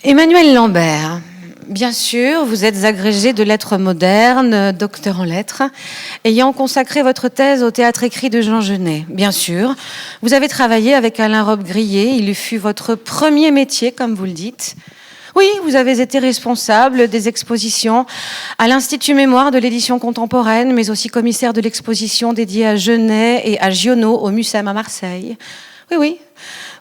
Emmanuel Lambert, bien sûr, vous êtes agrégé de lettres modernes, docteur en lettres, ayant consacré votre thèse au théâtre écrit de Jean Genet. Bien sûr, vous avez travaillé avec Alain Robbe-Grillet, il fut votre premier métier, comme vous le dites. Oui, vous avez été responsable des expositions à l'Institut Mémoire de l'édition contemporaine, mais aussi commissaire de l'exposition dédiée à Genet et à Giono au Mucem à Marseille. Oui.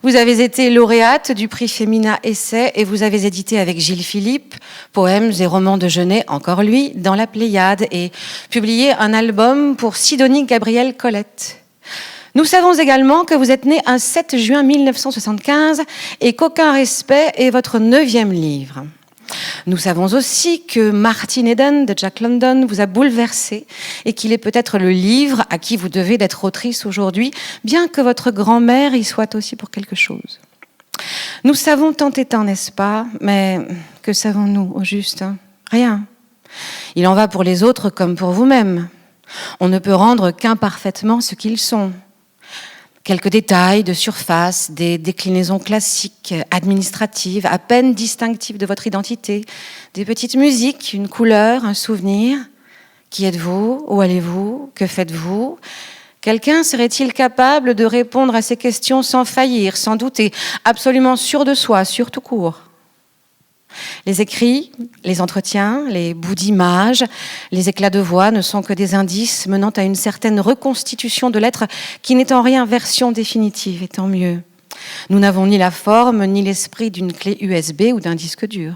Vous avez été lauréate du prix Femina Essai et vous avez édité avec Gilles Philippe poèmes et romans de Genet, encore lui, dans la Pléiade, et publié un album pour Sidonie Gabrielle Colette. Nous savons également que vous êtes né un 7 juin 1975 et qu'Aucun respect est votre 9e livre. Nous savons aussi que Martin Eden de Jack London vous a bouleversé et qu'il est peut-être le livre à qui vous devez d'être autrice aujourd'hui, bien que votre grand-mère y soit aussi pour quelque chose. Nous savons tant et tant, n'est-ce pas? Mais que savons-nous au juste? Rien. Il en va pour les autres comme pour vous-même. On ne peut rendre qu'imparfaitement ce qu'ils sont. Quelques détails de surface, des déclinaisons classiques, administratives, à peine distinctives de votre identité, des petites musiques, une couleur, un souvenir. Qui êtes-vous? Où allez-vous? Que faites-vous? Quelqu'un serait-il capable de répondre à ces questions sans faillir, sans douter, absolument sûr de soi, sûr tout court? Les écrits, les entretiens, les bouts d'images, les éclats de voix ne sont que des indices menant à une certaine reconstitution de l'être qui n'est en rien version définitive, et tant mieux. Nous n'avons ni la forme ni l'esprit d'une clé USB ou d'un disque dur.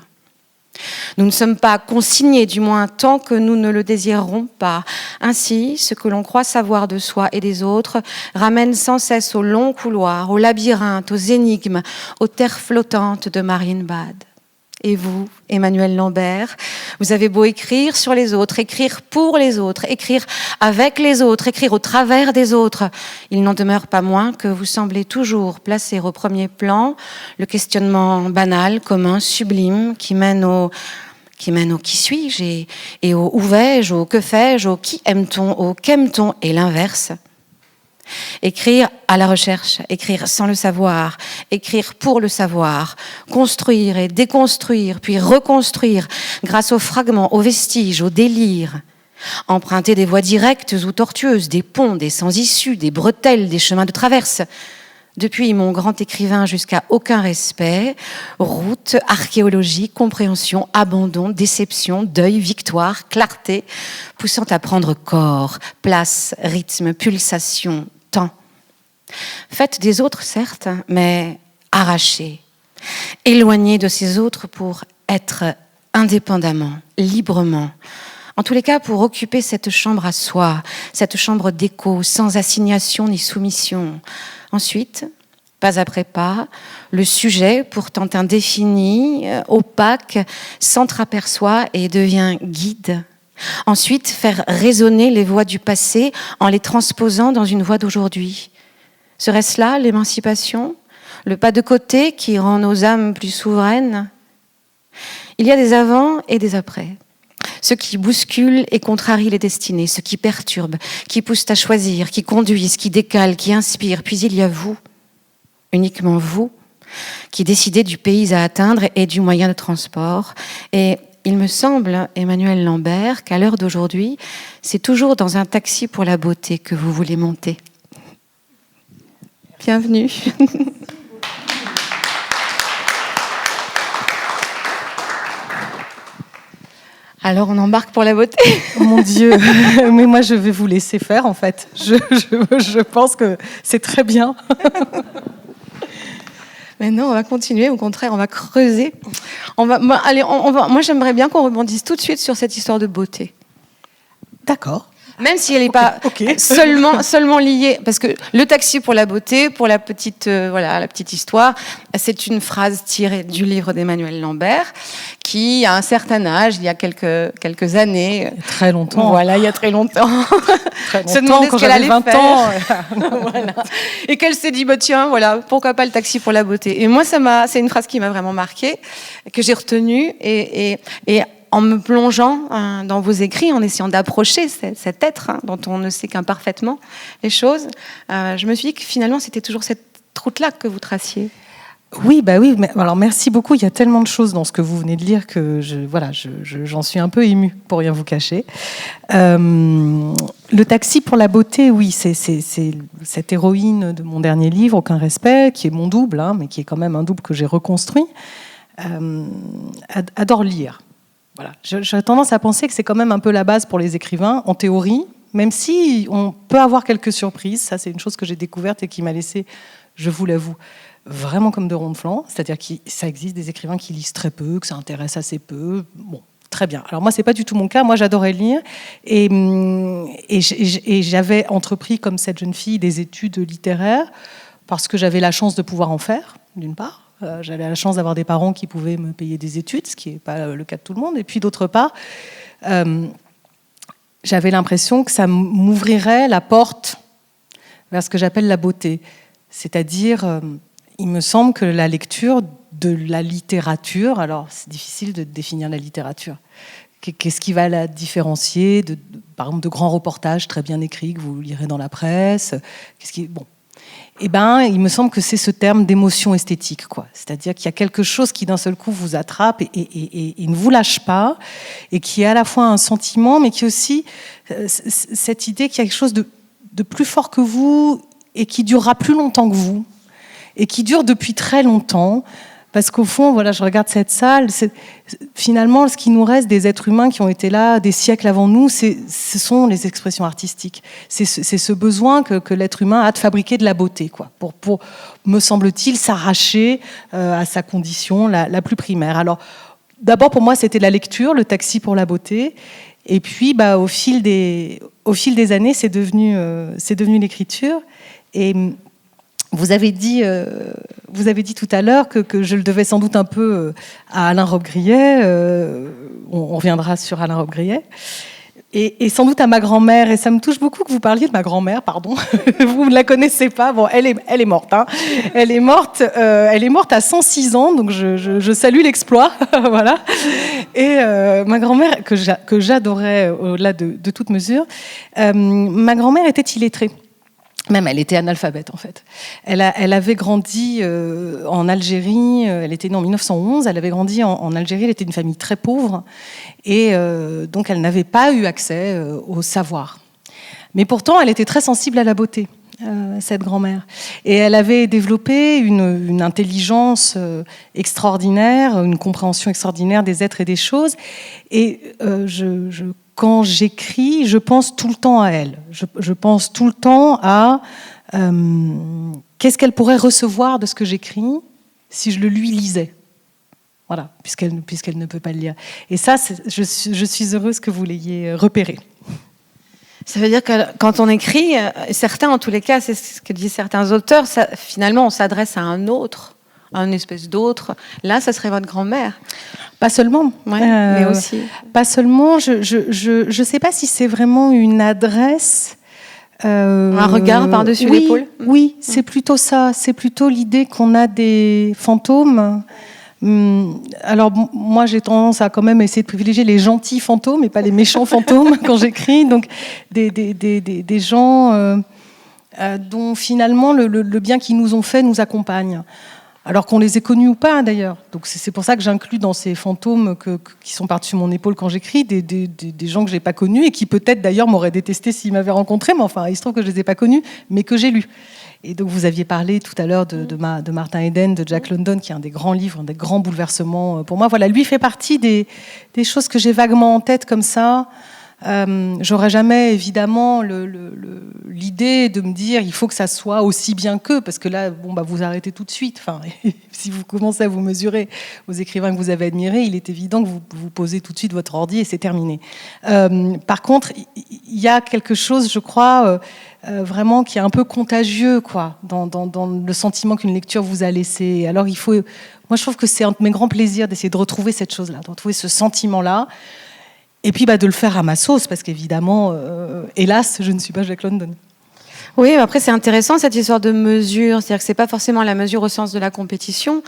Nous ne sommes pas consignés, du moins tant que nous ne le désirerons pas. Ainsi, ce que l'on croit savoir de soi et des autres ramène sans cesse aux longs couloirs, aux labyrinthes, aux énigmes, aux terres flottantes de Marienbad. Et vous, Emmanuel Lambert, vous avez beau écrire sur les autres, écrire pour les autres, écrire avec les autres, écrire au travers des autres, il n'en demeure pas moins que vous semblez toujours placer au premier plan le questionnement banal, commun, sublime, qui mène au qui suis-je et au où vais-je, au que fais-je, au qui aime-t-on, au qu'aime-t-on et l'inverse. Écrire à la recherche, écrire sans le savoir, écrire pour le savoir, construire et déconstruire, puis reconstruire grâce aux fragments, aux vestiges, aux délires. Emprunter des voies directes ou tortueuses, des ponts, des sans-issue, des bretelles, des chemins de traverse. Depuis mon grand écrivain jusqu'à Aucun respect, route, archéologie, compréhension, abandon, déception, deuil, victoire, clarté, poussant à prendre corps, place, rythme, pulsation, temps. Faites des autres, certes, mais arrachés, éloignés de ces autres pour être indépendamment, librement. En tous les cas, pour occuper cette chambre à soi, cette chambre d'écho, sans assignation ni soumission. Ensuite, pas après pas, le sujet, pourtant indéfini, opaque, s'entraperçoit et devient guide. Ensuite, faire résonner les voix du passé en les transposant dans une voix d'aujourd'hui. Serait-ce là l'émancipation? Le pas de côté qui rend nos âmes plus souveraines? Il y a des avant et des après. Ceux qui bousculent et contrarient les destinées, ceux qui perturbent, qui poussent à choisir, qui conduisent, qui décalent, qui inspirent. Puis il y a vous, uniquement vous, qui décidez du pays à atteindre et du moyen de transport. Et il me semble, Emmanuel Lambert, qu'à l'heure d'aujourd'hui, c'est toujours dans un taxi pour la beauté que vous voulez monter. Bienvenue. Alors, on embarque pour la beauté. Oh mon Dieu, mais moi je vais vous laisser faire en fait. Je pense que c'est très bien. Mais non, on va continuer, au contraire, on va creuser. Moi, j'aimerais bien qu'on rebondisse tout de suite sur cette histoire de beauté. D'accord. Même si elle n'est pas seulement liée, parce que le taxi pour la beauté, pour la petite histoire, c'est une phrase tirée du livre d'Emmanuel Lambert, qui, à un certain âge, il y a quelques années, très longtemps. Voilà, il y a très longtemps, se demandait ce qu'elle allait 20 faire. Ans. Voilà. Et qu'elle s'est dit, tiens, voilà, pourquoi pas le taxi pour la beauté. Et moi, c'est une phrase qui m'a vraiment marquée, que j'ai retenue, et en me plongeant dans vos écrits, en essayant d'approcher cet être dont on ne sait qu'imparfaitement les choses, je me suis dit que finalement, c'était toujours cette route-là que vous traciez. Oui, bah oui. Mais, alors merci beaucoup. Il y a tellement de choses dans ce que vous venez de lire que j'en suis un peu émue, pour rien vous cacher. Le taxi pour la beauté, oui, c'est cette héroïne de mon dernier livre, Aucun respect, qui est mon double, hein, mais qui est quand même un double que j'ai reconstruit. Adore lire. Voilà. J'ai tendance à penser que c'est quand même un peu la base pour les écrivains, en théorie, même si on peut avoir quelques surprises. Ça, c'est une chose que j'ai découverte et qui m'a laissé, je vous l'avoue, vraiment comme de ronds de flanc. C'est-à-dire que ça existe des écrivains qui lisent très peu, que ça intéresse assez peu. Bon, très bien. Alors moi, c'est pas du tout mon cas. Moi, j'adorais lire. Et j'avais entrepris, comme cette jeune fille, des études littéraires parce que j'avais la chance de pouvoir en faire, d'une part. J'avais la chance d'avoir des parents qui pouvaient me payer des études, ce qui n'est pas le cas de tout le monde. Et puis d'autre part, j'avais l'impression que ça m'ouvrirait la porte vers ce que j'appelle la beauté. C'est-à-dire, il me semble que la lecture de la littérature, alors c'est difficile de définir la littérature. Qu'est-ce qui va la différencier par exemple, de grands reportages très bien écrits que vous lirez dans la presse? Bon. Eh ben, il me semble que c'est ce terme d'émotion esthétique, quoi. C'est-à-dire qu'il y a quelque chose qui d'un seul coup vous attrape et ne vous lâche pas, et qui est à la fois un sentiment, mais qui est aussi cette idée qu'il y a quelque chose de plus fort que vous et qui durera plus longtemps que vous, et qui dure depuis très longtemps. Parce qu'au fond, voilà, je regarde cette salle, finalement, ce qui nous reste des êtres humains qui ont été là des siècles avant nous, ce sont les expressions artistiques. C'est ce besoin que l'être humain a de fabriquer de la beauté, quoi, pour me semble-t-il, s'arracher à sa condition la plus primaire. Alors, d'abord, pour moi, c'était la lecture, le taxi pour la beauté. Et puis, au fil des années, c'est devenu l'écriture. Et vous avez dit tout à l'heure que je le devais sans doute un peu à Alain Robbe-Grillet. On reviendra sur Alain Robbe-Grillet. Et sans doute à ma grand-mère. Et ça me touche beaucoup que vous parliez de ma grand-mère, pardon. Vous ne la connaissez pas. Bon, elle est morte. Hein. Elle est morte à 106 ans, donc je salue l'exploit. Voilà. Et ma grand-mère, que j'adorais au-delà de toute mesure, ma grand-mère était illettrée. Même, elle était analphabète, en fait. Elle avait grandi en Algérie. Elle était née en 1911. Elle avait grandi en Algérie. Elle était d'une famille très pauvre. Et donc, elle n'avait pas eu accès au savoir. Mais pourtant, elle était très sensible à la beauté, cette grand-mère. Et elle avait développé une intelligence extraordinaire, une compréhension extraordinaire des êtres et des choses. Et quand j'écris, je pense tout le temps à elle. Je pense tout le temps à qu'est-ce qu'elle pourrait recevoir de ce que j'écris si je le lui lisais. Voilà, puisqu'elle ne peut pas le lire. Et ça, je suis heureuse que vous l'ayez repéré. Ça veut dire que quand on écrit, certains, en tous les cas, c'est ce que disent certains auteurs, finalement, on s'adresse à un autre, à une espèce d'autre. Là, ça serait votre grand-mère. Pas seulement, mais aussi. Pas seulement. Je sais pas si c'est vraiment une adresse. Un regard par-dessus l'épaule. Oui, c'est plutôt ça. C'est plutôt l'idée qu'on a des fantômes. Alors moi, j'ai tendance à quand même essayer de privilégier les gentils fantômes et pas les méchants fantômes quand j'écris. Donc des gens dont finalement le bien qu'ils nous ont fait nous accompagne. Alors qu'on les ait connus ou pas, d'ailleurs. Donc c'est pour ça que j'inclus dans ces fantômes qui sont par-dessus mon épaule quand j'écris des gens que je n'ai pas connus et qui peut-être d'ailleurs m'auraient détesté s'ils m'avaient rencontré, mais enfin, il se trouve que je ne les ai pas connus, mais que j'ai lus. Et donc vous aviez parlé tout à l'heure de Martin Eden, de Jack London, qui est un des grands livres, un des grands bouleversements pour moi. Voilà, lui fait partie des choses que j'ai vaguement en tête comme ça. J'aurais jamais évidemment l'idée de me dire il faut que ça soit aussi bien qu'eux, parce que là vous arrêtez tout de suite. Enfin, si vous commencez à vous mesurer aux écrivains que vous avez admirés, il est évident que vous posez tout de suite votre ordi et c'est terminé. Par contre, il y a quelque chose, je crois, vraiment qui est un peu contagieux, quoi, dans le sentiment qu'une lecture vous a laissé. Alors moi je trouve que c'est un de mes grands plaisirs d'essayer de retrouver cette chose-là, de retrouver ce sentiment-là. Et puis de le faire à ma sauce, parce qu'évidemment, hélas, je ne suis pas Jack London. Oui, mais après c'est intéressant cette histoire de mesure, c'est-à-dire que c'est pas forcément la mesure au sens de la compétition,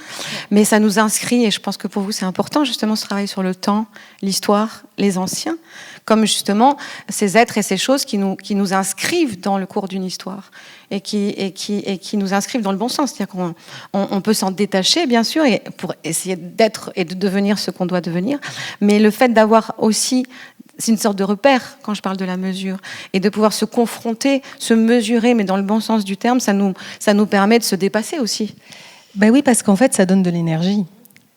mais ça nous inscrit, et je pense que pour vous c'est important justement ce travail sur le temps, l'histoire, les anciens, comme justement ces êtres et ces choses qui nous inscrivent dans le cours d'une histoire et qui nous inscrivent dans le bon sens, c'est-à-dire qu'on peut s'en détacher bien sûr et pour essayer d'être et de devenir ce qu'on doit devenir, mais le fait d'avoir aussi, c'est une sorte de repère quand je parle de la mesure, et de pouvoir se confronter, se mesurer, mais dans le bon sens du terme, ça nous permet de se dépasser aussi. Ben oui, parce qu'en fait, ça donne de l'énergie.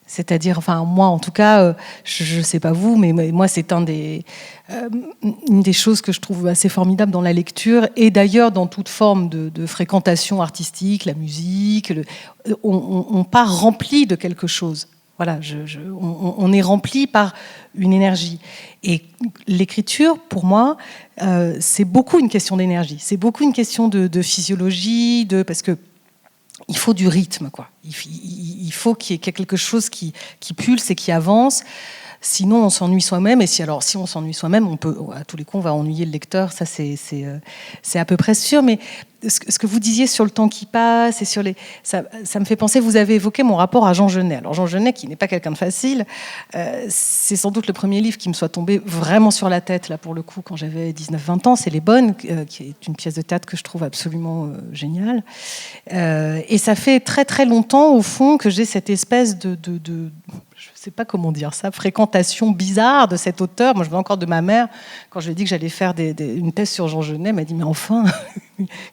C'est-à-dire, enfin, moi, en tout cas, je ne sais pas vous, mais moi, c'est une des choses que je trouve assez formidable dans la lecture, et d'ailleurs dans toute forme de fréquentation artistique, la musique, on part rempli de quelque chose. Voilà, on est rempli par une énergie. Et l'écriture, pour moi, c'est beaucoup une question d'énergie. C'est beaucoup une question de physiologie, parce que il faut du rythme, quoi. Il faut qu'il y ait quelque chose qui pulse et qui avance. Sinon, on s'ennuie soi-même. Et si on s'ennuie soi-même, à tous les coups, on va ennuyer le lecteur. Ça, c'est à peu près sûr. Mais ce que vous disiez sur le temps qui passe et ça me fait penser. Vous avez évoqué mon rapport à Jean Genet. Alors Jean Genet, qui n'est pas quelqu'un de facile, c'est sans doute le premier livre qui me soit tombé vraiment sur la tête là pour le coup quand j'avais 19-20 ans. C'est Les Bonnes, qui est une pièce de théâtre que je trouve absolument géniale. Et ça fait très très longtemps au fond que j'ai cette espèce de je ne sais pas comment dire ça, fréquentation bizarre de cet auteur. Moi, je me souviens encore de ma mère, quand je lui ai dit que j'allais faire une thèse sur Jean Genet, elle m'a dit « Mais enfin,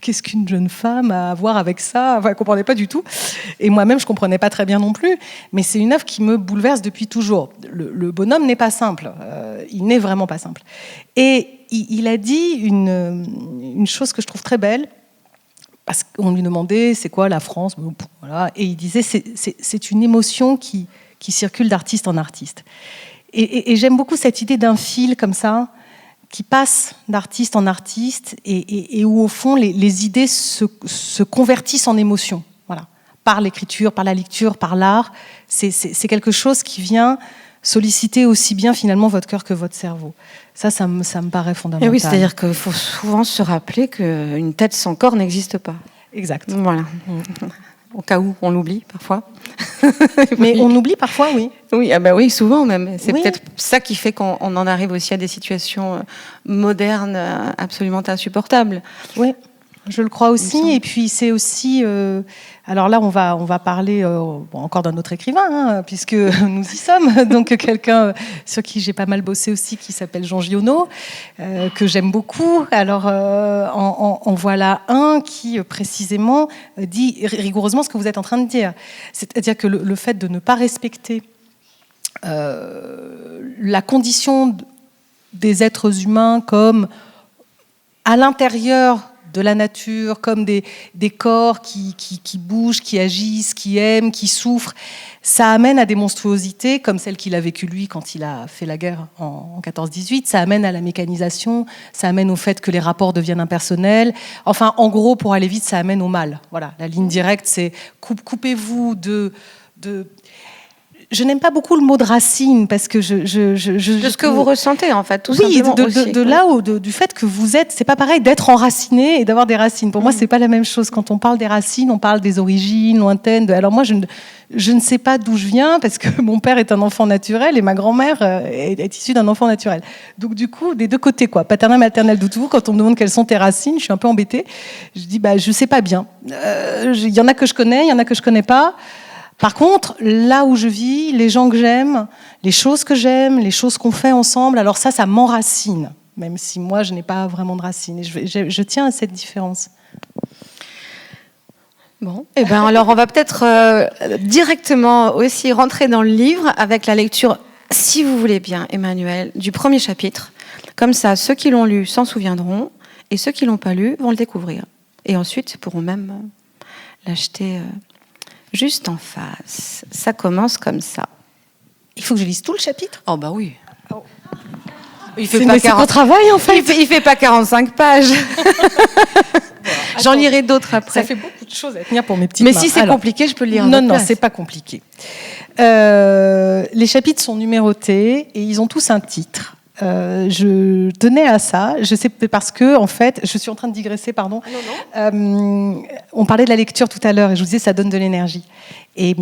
qu'est-ce qu'une jeune femme a à voir avec ça ?» Enfin, elle ne comprenait pas du tout. Et moi-même, je ne comprenais pas très bien non plus. Mais c'est une œuvre qui me bouleverse depuis toujours. Le bonhomme n'est pas simple. Il n'est vraiment pas simple. Et il a dit une chose que je trouve très belle, parce qu'on lui demandait « C'est quoi la France ?» Voilà. Et il disait « C'est une émotion qui circule d'artiste en artiste. » Et j'aime beaucoup cette idée d'un fil comme ça, qui passe d'artiste en artiste, et où au fond les idées se convertissent en émotions. Voilà. Par l'écriture, par la lecture, par l'art. C'est quelque chose qui vient solliciter aussi bien finalement votre cœur que votre cerveau. Ça me paraît fondamental. Et oui, c'est-à-dire qu'il faut souvent se rappeler qu'une tête sans corps n'existe pas. Exact. Voilà. Au cas où on l'oublie parfois. Mais on oublie parfois, oui. Oui, oui, souvent même. C'est oui. Peut-être ça qui fait qu'on en arrive aussi à des situations modernes absolument insupportables. Oui, je le crois aussi. Et puis c'est aussi... alors là, on va parler encore d'un autre écrivain, hein, puisque nous y sommes. Donc quelqu'un sur qui j'ai pas mal bossé aussi, qui s'appelle Jean Giono, que j'aime beaucoup. Alors en voilà un qui précisément dit rigoureusement ce que vous êtes en train de dire. C'est-à-dire que le fait de ne pas respecter la condition des êtres humains comme à l'intérieur de la nature, comme des corps qui bougent, qui agissent, qui aiment, qui souffrent, ça amène à des monstruosités comme celle qu'il a vécue lui quand il a fait la guerre en 14-18, ça amène à la mécanisation, ça amène au fait que les rapports deviennent impersonnels. Enfin, en gros, pour aller vite, ça amène au mal. Voilà, la ligne directe, c'est coupez-vous de je n'aime pas beaucoup le mot de racine parce que de ce que vous ressentez en fait, tout simplement. Oui, de là où du fait que vous êtes, c'est pas pareil d'être enraciné et d'avoir des racines. Pour moi, c'est pas la même chose. Quand on parle des racines, on parle des origines lointaines. Alors moi, je ne sais pas d'où je viens parce que mon père est un enfant naturel et ma grand-mère est issue d'un enfant naturel. Donc du coup, des deux côtés quoi, paternel, maternel, tout. Quand on me demande quelles sont tes racines, je suis un peu embêtée. Je dis je sais pas bien. Il y en a que je connais, il y en a que je connais pas. Par contre, là où je vis, les gens que j'aime, les choses que j'aime, les choses qu'on fait ensemble, alors ça m'enracine, même si moi, je n'ai pas vraiment de racines. Et je tiens à cette différence. Bon, alors on va peut-être directement aussi rentrer dans le livre avec la lecture, si vous voulez bien, Emmanuel, du premier chapitre. Comme ça, ceux qui l'ont lu s'en souviendront, et ceux qui ne l'ont pas lu vont le découvrir. Et ensuite, pourront même l'acheter... juste en face. Ça commence comme ça. Il faut que je lise tout le chapitre ? Oh bah oui. Oh. C'est pas travail en fait. Il fait pas 45 pages. J'en lirai d'autres après. Ça fait beaucoup de choses à tenir pour mes petites mains. Mais si c'est compliqué, je peux le lire. Non, c'est pas compliqué. Les chapitres sont numérotés et ils ont tous un titre. je tenais à ça. Je sais parce que, en fait, je suis en train de digresser, pardon. On parlait de la lecture tout à l'heure et je vous disais ça donne de l'énergie. Et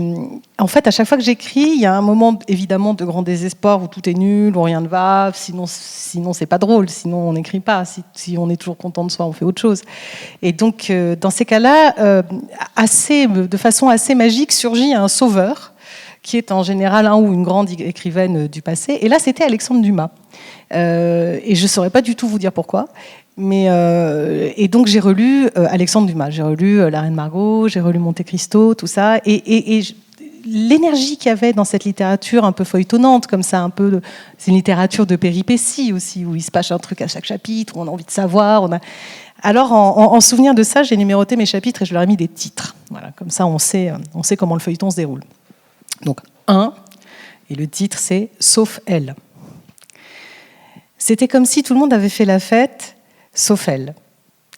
en fait, à chaque fois que j'écris, il y a un moment évidemment de grand désespoir où tout est nul, où rien ne va. Sinon c'est pas drôle. Sinon, on n'écrit pas. Si on est toujours content de soi, on fait autre chose. Et donc, dans ces cas-là, de façon assez magique, surgit un sauveur qui est en général un ou une grande écrivaine du passé. Et là, c'était Alexandre Dumas. Et je ne saurais pas du tout vous dire pourquoi. Et donc, j'ai relu Alexandre Dumas. J'ai relu La Reine Margot, j'ai relu Monte Cristo, tout ça. Et l'énergie qu'il y avait dans cette littérature un peu feuilletonnante, comme ça, c'est une littérature de péripéties aussi, où il se passe un truc à chaque chapitre, où on a envie de savoir. Alors, en souvenir de ça, j'ai numéroté mes chapitres et je leur ai mis des titres. Voilà, comme ça, on sait comment le feuilleton se déroule. Donc, 1, et le titre, c'est « Sauf elle ». C'était comme si tout le monde avait fait la fête, sauf elle.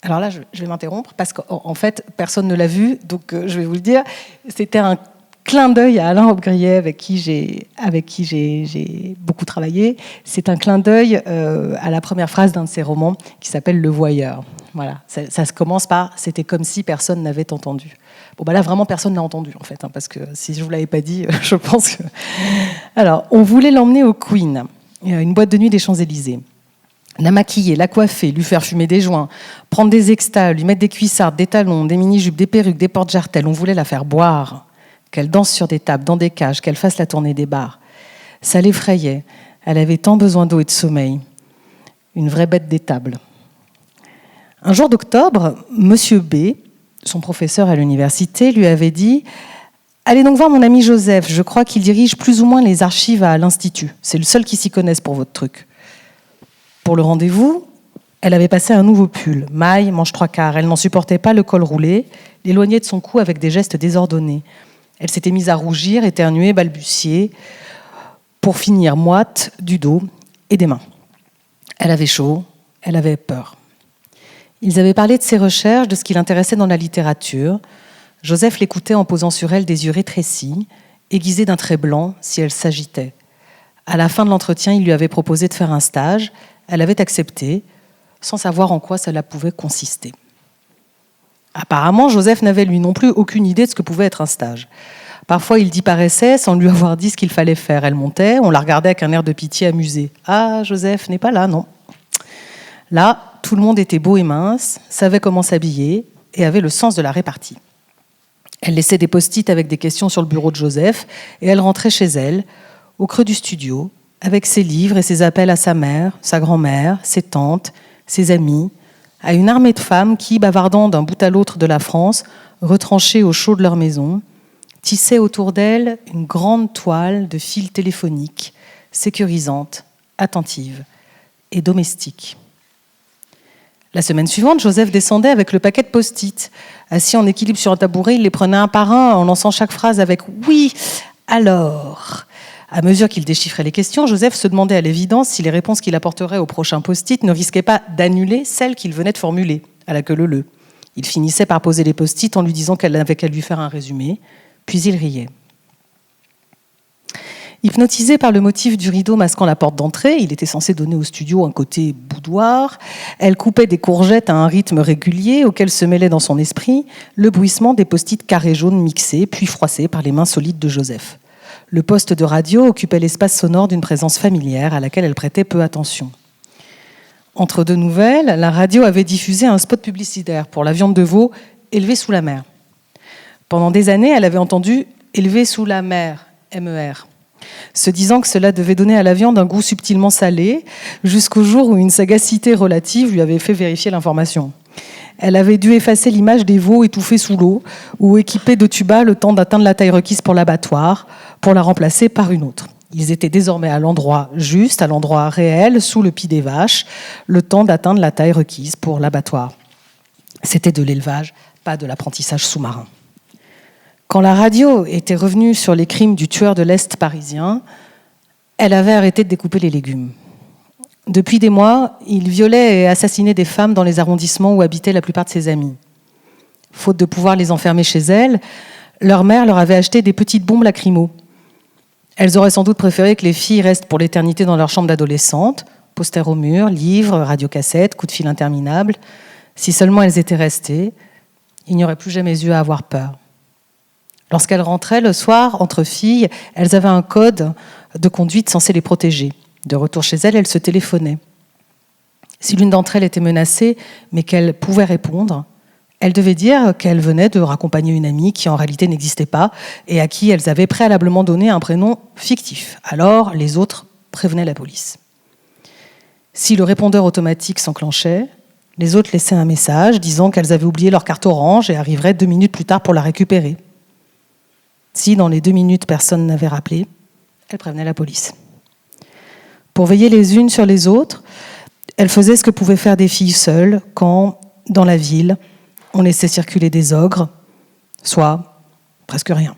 Alors là, je vais m'interrompre, parce qu'en fait, personne ne l'a vu, donc je vais vous le dire. C'était un clin d'œil à Alain Robbe-Grillet, avec qui j'ai beaucoup travaillé. C'est un clin d'œil à la première phrase d'un de ses romans, qui s'appelle « Le Voyeur ». Voilà, ça se commence par « C'était comme si personne n'avait entendu ». Bon, bah là, vraiment, personne n'a entendu, en fait, parce que si je ne vous l'avais pas dit, je pense que... Alors, on voulait l'emmener au Queen, une boîte de nuit des Champs-Élysées. La maquiller, la coiffer, lui faire fumer des joints, prendre des extas, lui mettre des cuissardes, des talons, des mini-jupes, des perruques, des porte-jartelles. On voulait la faire boire, qu'elle danse sur des tables, dans des cages, qu'elle fasse la tournée des bars. Ça l'effrayait. Elle avait tant besoin d'eau et de sommeil. Une vraie bête d'étable. Un jour d'octobre, Monsieur B, son professeur à l'université, lui avait dit « Allez donc voir mon ami Joseph, je crois qu'il dirige plus ou moins les archives à l'Institut. C'est le seul qui s'y connaisse pour votre truc. » Pour le rendez-vous, elle avait passé un nouveau pull, maille, manche 3/4. Elle n'en supportait pas le col roulé, l'éloignait de son cou avec des gestes désordonnés. Elle s'était mise à rougir, éternuer, balbutier, pour finir moite du dos et des mains. Elle avait chaud, elle avait peur. Ils avaient parlé de ses recherches, de ce qui l'intéressait dans la littérature. Joseph l'écoutait en posant sur elle des yeux rétrécis, aiguisés d'un trait blanc si elle s'agitait. À la fin de l'entretien, il lui avait proposé de faire un stage. Elle avait accepté, sans savoir en quoi cela pouvait consister. Apparemment, Joseph n'avait lui non plus aucune idée de ce que pouvait être un stage. Parfois, il disparaissait sans lui avoir dit ce qu'il fallait faire. Elle montait, on la regardait avec un air de pitié amusé. « Ah, Joseph n'est pas là, non ?» Là, tout le monde était beau et mince, savait comment s'habiller et avait le sens de la répartie. Elle laissait des post-it avec des questions sur le bureau de Joseph et elle rentrait chez elle, au creux du studio, avec ses livres et ses appels à sa mère, sa grand-mère, ses tantes, ses amis, à une armée de femmes qui, bavardant d'un bout à l'autre de la France, retranchées au chaud de leur maison, tissaient autour d'elle une grande toile de fils téléphoniques, sécurisante, attentive et domestique. La semaine suivante, Joseph descendait avec le paquet de post-it. Assis en équilibre sur un tabouret, il les prenait un par un en lançant chaque phrase avec « oui, alors ». À mesure qu'il déchiffrait les questions, Joseph se demandait à l'évidence si les réponses qu'il apporterait au prochain post-it ne risquaient pas d'annuler celles qu'il venait de formuler, à la queue leu-leu. Il finissait par poser les post-it en lui disant qu'elle n'avait qu'à lui faire un résumé, puis il riait. Hypnotisée par le motif du rideau masquant la porte d'entrée, il était censé donner au studio un côté boudoir, elle coupait des courgettes à un rythme régulier auquel se mêlait dans son esprit le bruissement des post-it carrés jaunes mixés, puis froissés par les mains solides de Joseph. Le poste de radio occupait l'espace sonore d'une présence familière à laquelle elle prêtait peu attention. Entre deux nouvelles, la radio avait diffusé un spot publicitaire pour la viande de veau élevée sous la mer. Pendant des années, elle avait entendu « élevée sous la mer », MER, se disant que cela devait donner à la viande un goût subtilement salé, jusqu'au jour où une sagacité relative lui avait fait vérifier l'information. Elle avait dû effacer l'image des veaux étouffés sous l'eau ou équipés de tubas le temps d'atteindre la taille requise pour l'abattoir, pour la remplacer par une autre. Ils étaient désormais à l'endroit juste, à l'endroit réel, sous le pied des vaches, le temps d'atteindre la taille requise pour l'abattoir. C'était de l'élevage, pas de l'apprentissage sous-marin. Quand la radio était revenue sur les crimes du tueur de l'Est parisien, elle avait arrêté de découper les légumes. Depuis des mois, il violait et assassinait des femmes dans les arrondissements où habitaient la plupart de ses amis. Faute de pouvoir les enfermer chez elles, leur mère leur avait acheté des petites bombes lacrymo. Elles auraient sans doute préféré que les filles restent pour l'éternité dans leur chambre d'adolescente, Posters au mur, livres, radiocassettes, coups de fil interminables. Si seulement elles étaient restées, il n'y aurait plus jamais eu à avoir peur. Lorsqu'elles rentraient le soir, entre filles, elles avaient un code de conduite censé les protéger. De retour chez elles se téléphonaient. Si l'une d'entre elles était menacée, mais qu'elle pouvait répondre, elle devait dire qu'elle venait de raccompagner une amie qui en réalité n'existait pas et à qui elles avaient préalablement donné un prénom fictif. Alors, les autres prévenaient la police. Si le répondeur automatique s'enclenchait, les autres laissaient un message disant qu'elles avaient oublié leur carte orange et arriveraient 2 minutes plus tard pour la récupérer. Si, dans les 2 minutes, personne n'avait rappelé, elles prévenaient la police. Pour veiller les unes sur les autres, elles faisaient ce que pouvaient faire des filles seules quand, dans la ville, on laissait circuler des ogres, soit presque rien.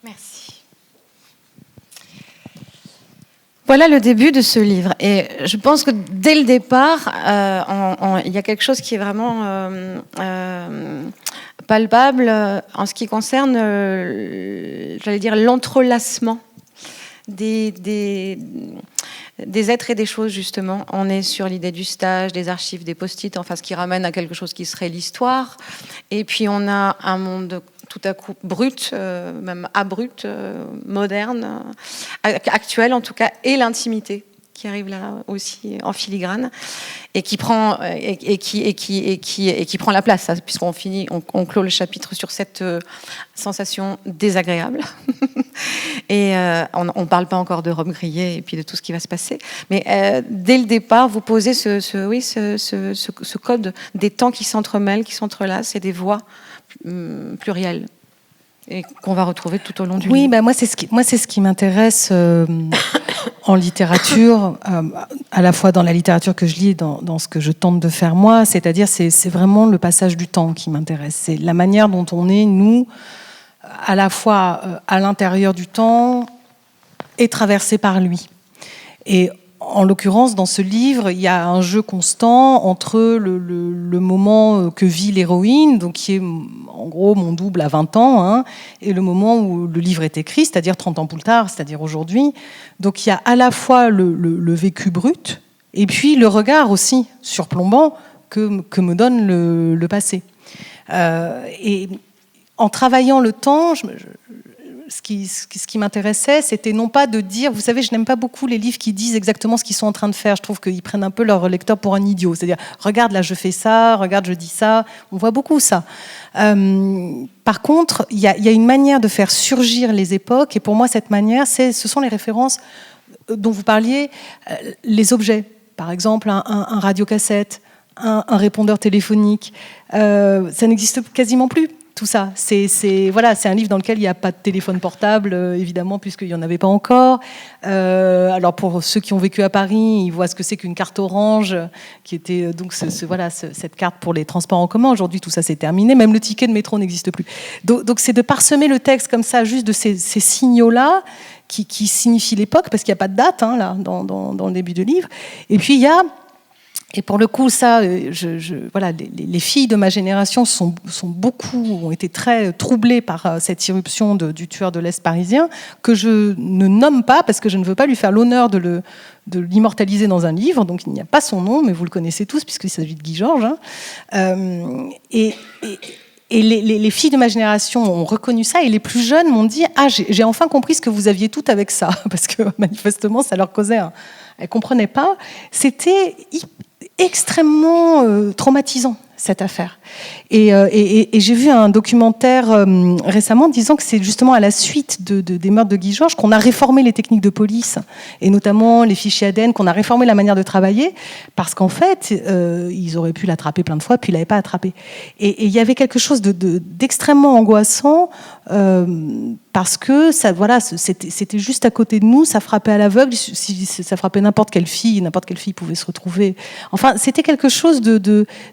Merci. Voilà le début de ce livre. Et je pense que dès le départ, il y a quelque chose qui est vraiment palpable en ce qui concerne, j'allais dire, l'entrelacement des êtres et des choses, justement. On est sur l'idée du stage, des archives, des post-it, enfin ce qui ramène à quelque chose qui serait l'histoire. Et puis on a un monde tout à coup brut, même abrupt, moderne, actuel en tout cas, et l'intimité qui arrive là aussi en filigrane et qui prend qui prend la place, puisqu'on finit, on clôt le chapitre sur cette sensation désagréable. Et on parle pas encore de robe grillée et puis de tout ce qui va se passer, mais dès le départ, vous posez ce code des temps qui s'entremêlent, qui s'entrelacent, et des voix plurielles, et qu'on va retrouver tout au long du livre. Oui, bah moi c'est ce qui m'intéresse en littérature, à la fois dans la littérature que je lis et dans ce que je tente de faire moi, c'est-à-dire c'est vraiment le passage du temps qui m'intéresse. C'est la manière dont on est, nous, à la fois à l'intérieur du temps et traversé par lui. Et en l'occurrence, dans ce livre, il y a un jeu constant entre le moment que vit l'héroïne, donc qui est en gros mon double à 20 ans, hein, et le moment où le livre est écrit, c'est-à-dire 30 ans plus tard, c'est-à-dire aujourd'hui. Donc il y a à la fois le vécu brut, et puis le regard aussi surplombant que me donne le passé. Et en travaillant le temps, ce qui m'intéressait, c'était non pas de dire, vous savez, je n'aime pas beaucoup les livres qui disent exactement ce qu'ils sont en train de faire. Je trouve qu'ils prennent un peu leur lecteur pour un idiot. C'est-à-dire, regarde, là, je fais ça, regarde, je dis ça. On voit beaucoup ça. Par contre, il y a une manière de faire surgir les époques, et pour moi, cette manière, ce sont les références dont vous parliez, les objets. Par exemple, un radiocassette, un répondeur téléphonique. Ça n'existe quasiment plus. Tout ça, c'est un livre dans lequel il n'y a pas de téléphone portable, évidemment, puisqu'il n'y en avait pas encore. Alors pour ceux qui ont vécu à Paris, ils voient ce que c'est qu'une carte orange, qui était donc cette carte pour les transports en commun. Aujourd'hui, tout ça c'est terminé. Même le ticket de métro n'existe plus. Donc c'est de parsemer le texte comme ça, juste de ces signaux-là, qui signifient l'époque, parce qu'il n'y a pas de date là, dans le début du livre. Et puis il y a... Et pour le coup, ça, les filles de ma génération ont été très troublées par cette irruption du tueur de l'Est parisien, que je ne nomme pas parce que je ne veux pas lui faire l'honneur de l'immortaliser dans un livre. Donc il n'y a pas son nom, mais vous le connaissez tous puisqu'il s'agit de Guy Georges. Hein. Et les filles de ma génération ont reconnu ça, et les plus jeunes m'ont dit « Ah, j'ai enfin compris ce que vous aviez toutes avec ça », parce que manifestement, ça leur causait elles ne comprenaient pas. C'était extrêmement traumatisant, cette affaire. Et j'ai vu un documentaire récemment disant que c'est justement à la suite des meurtres de Guy Georges qu'on a réformé les techniques de police, et notamment les fichiers ADN, qu'on a réformé la manière de travailler, parce qu'en fait, ils auraient pu l'attraper plein de fois, puis ils ne l'avaient pas attrapé. Et il y avait quelque chose d'extrêmement angoissant, parce que c'était juste à côté de nous, ça frappait à l'aveugle, ça frappait n'importe quelle fille pouvait se retrouver. Enfin, c'était quelque chose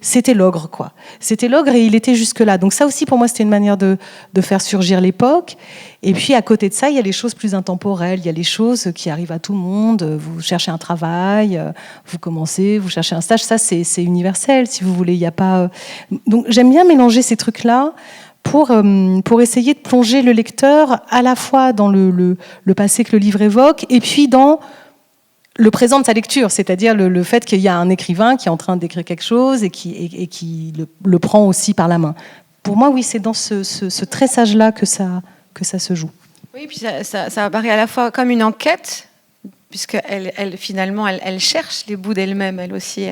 c'était l'ogre, quoi. C'était l'ogre, et il était jusque-là. Donc ça aussi, pour moi, c'était une manière de faire surgir l'époque. Et puis, à côté de ça, il y a les choses plus intemporelles. Il y a les choses qui arrivent à tout le monde. Vous cherchez un travail, vous cherchez un stage. Ça, c'est universel, si vous voulez. Il y a pas... Donc, j'aime bien mélanger ces trucs-là pour essayer de plonger le lecteur à la fois dans le passé que le livre évoque, et puis dans le présent de sa lecture, c'est-à-dire le fait qu'il y a un écrivain qui est en train d'écrire quelque chose et qui le prend aussi par la main. Pour moi, oui, c'est dans ce tressage-là que ça se joue. Oui, puis ça apparaît à la fois comme une enquête, puisqu'elle finalement, elle cherche les bouts d'elle-même, elle aussi.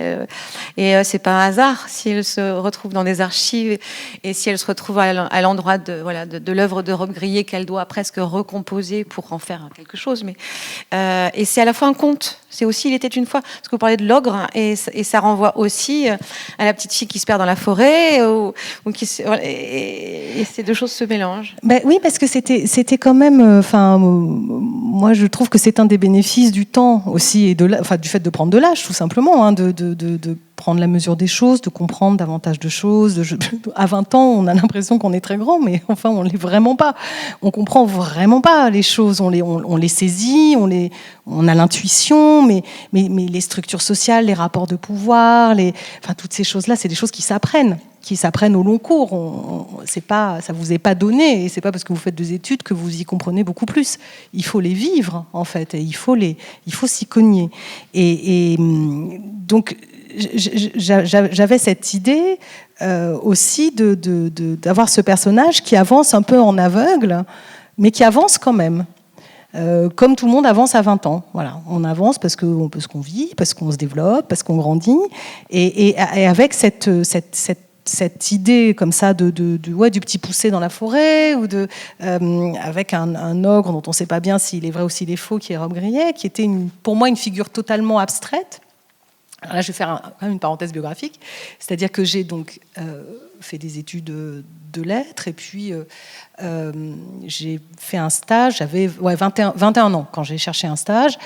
Et c'est pas un hasard si elle se retrouve dans des archives et si elle se retrouve à l'endroit de l'œuvre de Rob Grillet qu'elle doit presque recomposer pour en faire quelque chose. Et c'est à la fois un conte. C'est aussi Il était une fois, parce que vous parlez de l'ogre, et ça renvoie aussi à la petite fille qui se perd dans la forêt, et ces deux choses se mélangent. Ben oui, parce que c'était quand même, moi je trouve que c'est un des bénéfices du temps aussi, et du fait de prendre de l'âge tout simplement, hein, de prendre la mesure des choses, de comprendre davantage de choses. À 20 ans, on a l'impression qu'on est très grand, mais enfin on l'est vraiment pas. On comprend vraiment pas les choses, on les saisit, on a l'intuition, mais les structures sociales, les rapports de pouvoir, toutes ces choses-là, c'est des choses qui s'apprennent au long cours. Ça vous est pas donné, et c'est pas parce que vous faites des études que vous y comprenez beaucoup plus. Il faut les vivre, en fait, et il faut s'y cogner. Et donc, j'avais cette idée aussi d'avoir ce personnage qui avance un peu en aveugle, mais qui avance quand même. Comme tout le monde avance à 20 ans. Voilà, on avance parce qu'on vit, parce qu'on se développe, parce qu'on grandit, et avec cette idée comme ça du petit poussé dans la forêt, ou avec un ogre dont on ne sait pas bien s'il est vrai ou s'il est faux, qui est Rob Grillet, qui était pour moi une figure totalement abstraite. Alors là, je vais faire quand même une parenthèse biographique, c'est-à-dire que j'ai donc fait des études de lettres, et puis j'ai fait un stage, j'avais 21 ans quand j'ai cherché un stage,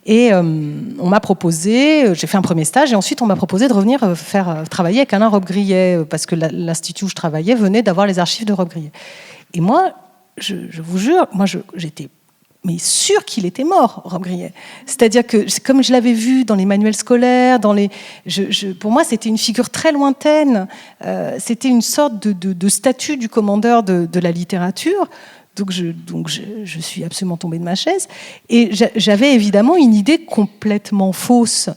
et on m'a proposé, j'ai fait un premier stage, et ensuite on m'a proposé de revenir travailler avec Alain Rob Grillet, parce que l'institut où je travaillais venait d'avoir les archives de Rob Grillet. Et moi, je vous jure, j'étais mais sûr qu'il était mort, Rob Grillet. C'est-à-dire que, comme je l'avais vu dans les manuels scolaires, pour moi, c'était une figure très lointaine. C'était une sorte de statue du commandeur de la littérature. Donc je suis absolument tombée de ma chaise. Et j'avais évidemment une idée complètement fausse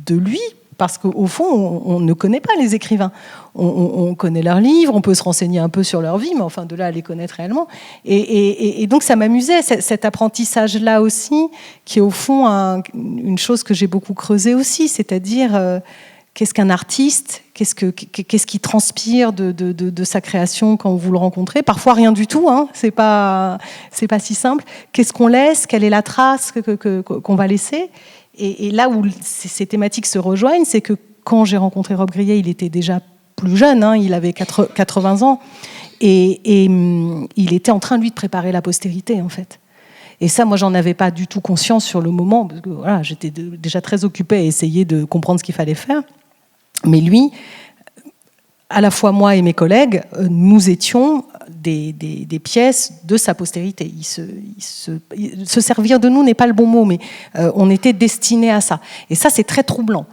de lui, parce qu'au fond, on ne connaît pas les écrivains. On connaît leurs livres, on peut se renseigner un peu sur leur vie, mais enfin, de là à les connaître réellement. Et donc, ça m'amusait, cet apprentissage-là aussi, qui est au fond une chose que j'ai beaucoup creusée aussi, c'est-à-dire qu'est-ce qu'un artiste, qu'est-ce qui transpire de sa création quand vous le rencontrez. Parfois, rien du tout, hein, c'est pas si simple. Qu'est-ce qu'on laisse, quelle est la trace qu'on va laisser. Et là où ces thématiques se rejoignent, c'est que quand j'ai rencontré Rob Grillet, il était déjà plus jeune, hein, il avait 80 ans, et il était en train, lui, de préparer la postérité, en fait. Et ça, moi, j'en avais pas du tout conscience sur le moment, parce que voilà, j'étais déjà très occupée à essayer de comprendre ce qu'il fallait faire. Mais lui, à la fois moi et mes collègues, nous étions des pièces de sa postérité. Se servir de nous n'est pas le bon mot, mais on était destinés à ça. Et ça, c'est très troublant.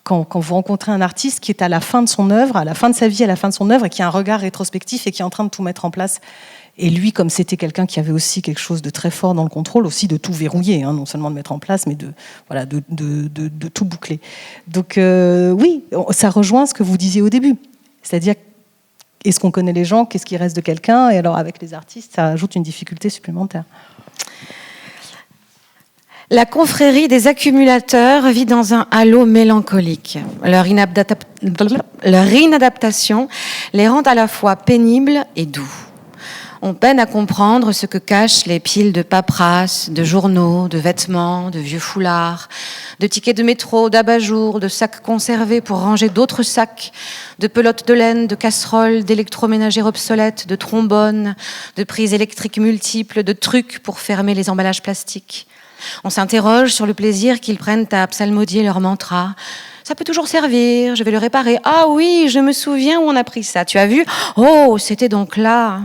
Quand vous rencontrez un artiste qui est à la fin de son œuvre, à la fin de sa vie, à la fin de son œuvre, et qui a un regard rétrospectif et qui est en train de tout mettre en place. Et lui, comme c'était quelqu'un qui avait aussi quelque chose de très fort dans le contrôle, aussi de tout verrouiller, hein, non seulement de mettre en place, mais de tout boucler. Donc oui, ça rejoint ce que vous disiez au début. C'est-à-dire, est-ce qu'on connaît les gens? Qu'est-ce qui reste de quelqu'un? Et alors, avec les artistes, ça ajoute une difficulté supplémentaire. La confrérie des accumulateurs vit dans un halo mélancolique. Leur inadaptation les rend à la fois pénibles et doux. On peine à comprendre ce que cachent les piles de paperasse, de journaux, de vêtements, de vieux foulards, de tickets de métro, d'abat-jour, de sacs conservés pour ranger d'autres sacs, de pelotes de laine, de casseroles, d'électroménagers obsolètes, de trombones, de prises électriques multiples, de trucs pour fermer les emballages plastiques. On s'interroge sur le plaisir qu'ils prennent à psalmodier leur mantra. Ça peut toujours servir, je vais le réparer. Ah oui, je me souviens où on a pris ça. Tu as vu? Oh, c'était donc là.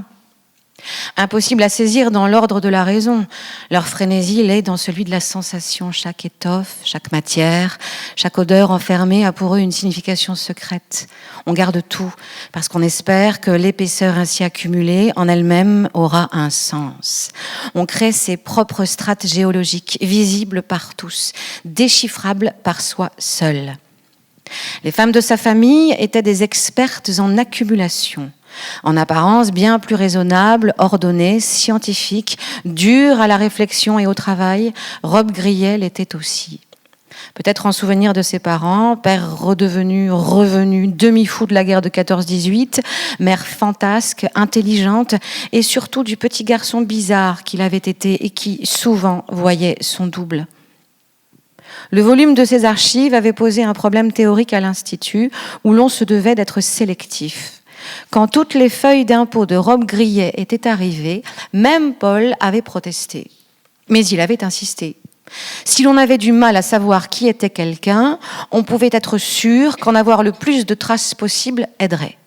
Impossible à saisir dans l'ordre de la raison. Leur frénésie l'est dans celui de la sensation. Chaque étoffe, chaque matière, chaque odeur enfermée a pour eux une signification secrète. On garde tout parce qu'on espère que l'épaisseur ainsi accumulée en elle-même aura un sens. On crée ses propres strates géologiques, visibles par tous, déchiffrables par soi seul. Les femmes de sa famille étaient des expertes en accumulation. En apparence bien plus raisonnable, ordonnée, scientifique, dure à la réflexion et au travail, Robe Grillet l'était aussi. Peut-être en souvenir de ses parents, père revenu, demi-fou de la guerre de 14-18, mère fantasque, intelligente, et surtout du petit garçon bizarre qu'il avait été et qui, souvent, voyait son double. Le volume de ses archives avait posé un problème théorique à l'Institut, où l'on se devait d'être sélectif. Quand toutes les feuilles d'impôt de Robe Grillet étaient arrivées, même Paul avait protesté. Mais il avait insisté. Si l'on avait du mal à savoir qui était quelqu'un, on pouvait être sûr qu'en avoir le plus de traces possible aiderait.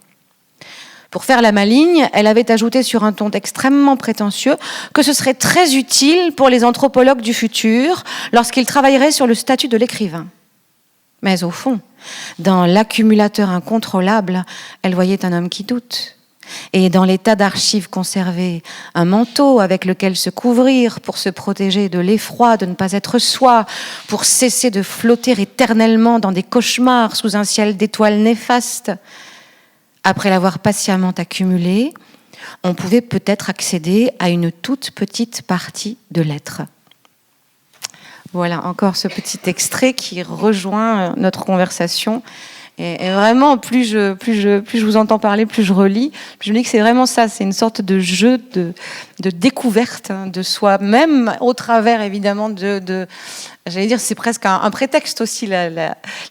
Pour faire la maligne, elle avait ajouté sur un ton extrêmement prétentieux que ce serait très utile pour les anthropologues du futur lorsqu'ils travailleraient sur le statut de l'écrivain. Mais au fond, dans l'accumulateur incontrôlable, elle voyait un homme qui doute. Et dans les tas d'archives conservées, un manteau avec lequel se couvrir pour se protéger de l'effroi de ne pas être soi, pour cesser de flotter éternellement dans des cauchemars sous un ciel d'étoiles néfastes. Après l'avoir patiemment accumulé, on pouvait peut-être accéder à une toute petite partie de l'être. Voilà, encore ce petit extrait qui rejoint notre conversation. Et vraiment, plus je vous entends parler, plus je relis. Je me dis que c'est vraiment ça, c'est une sorte de jeu de découverte de soi-même, au travers évidemment j'allais dire, c'est presque un prétexte aussi,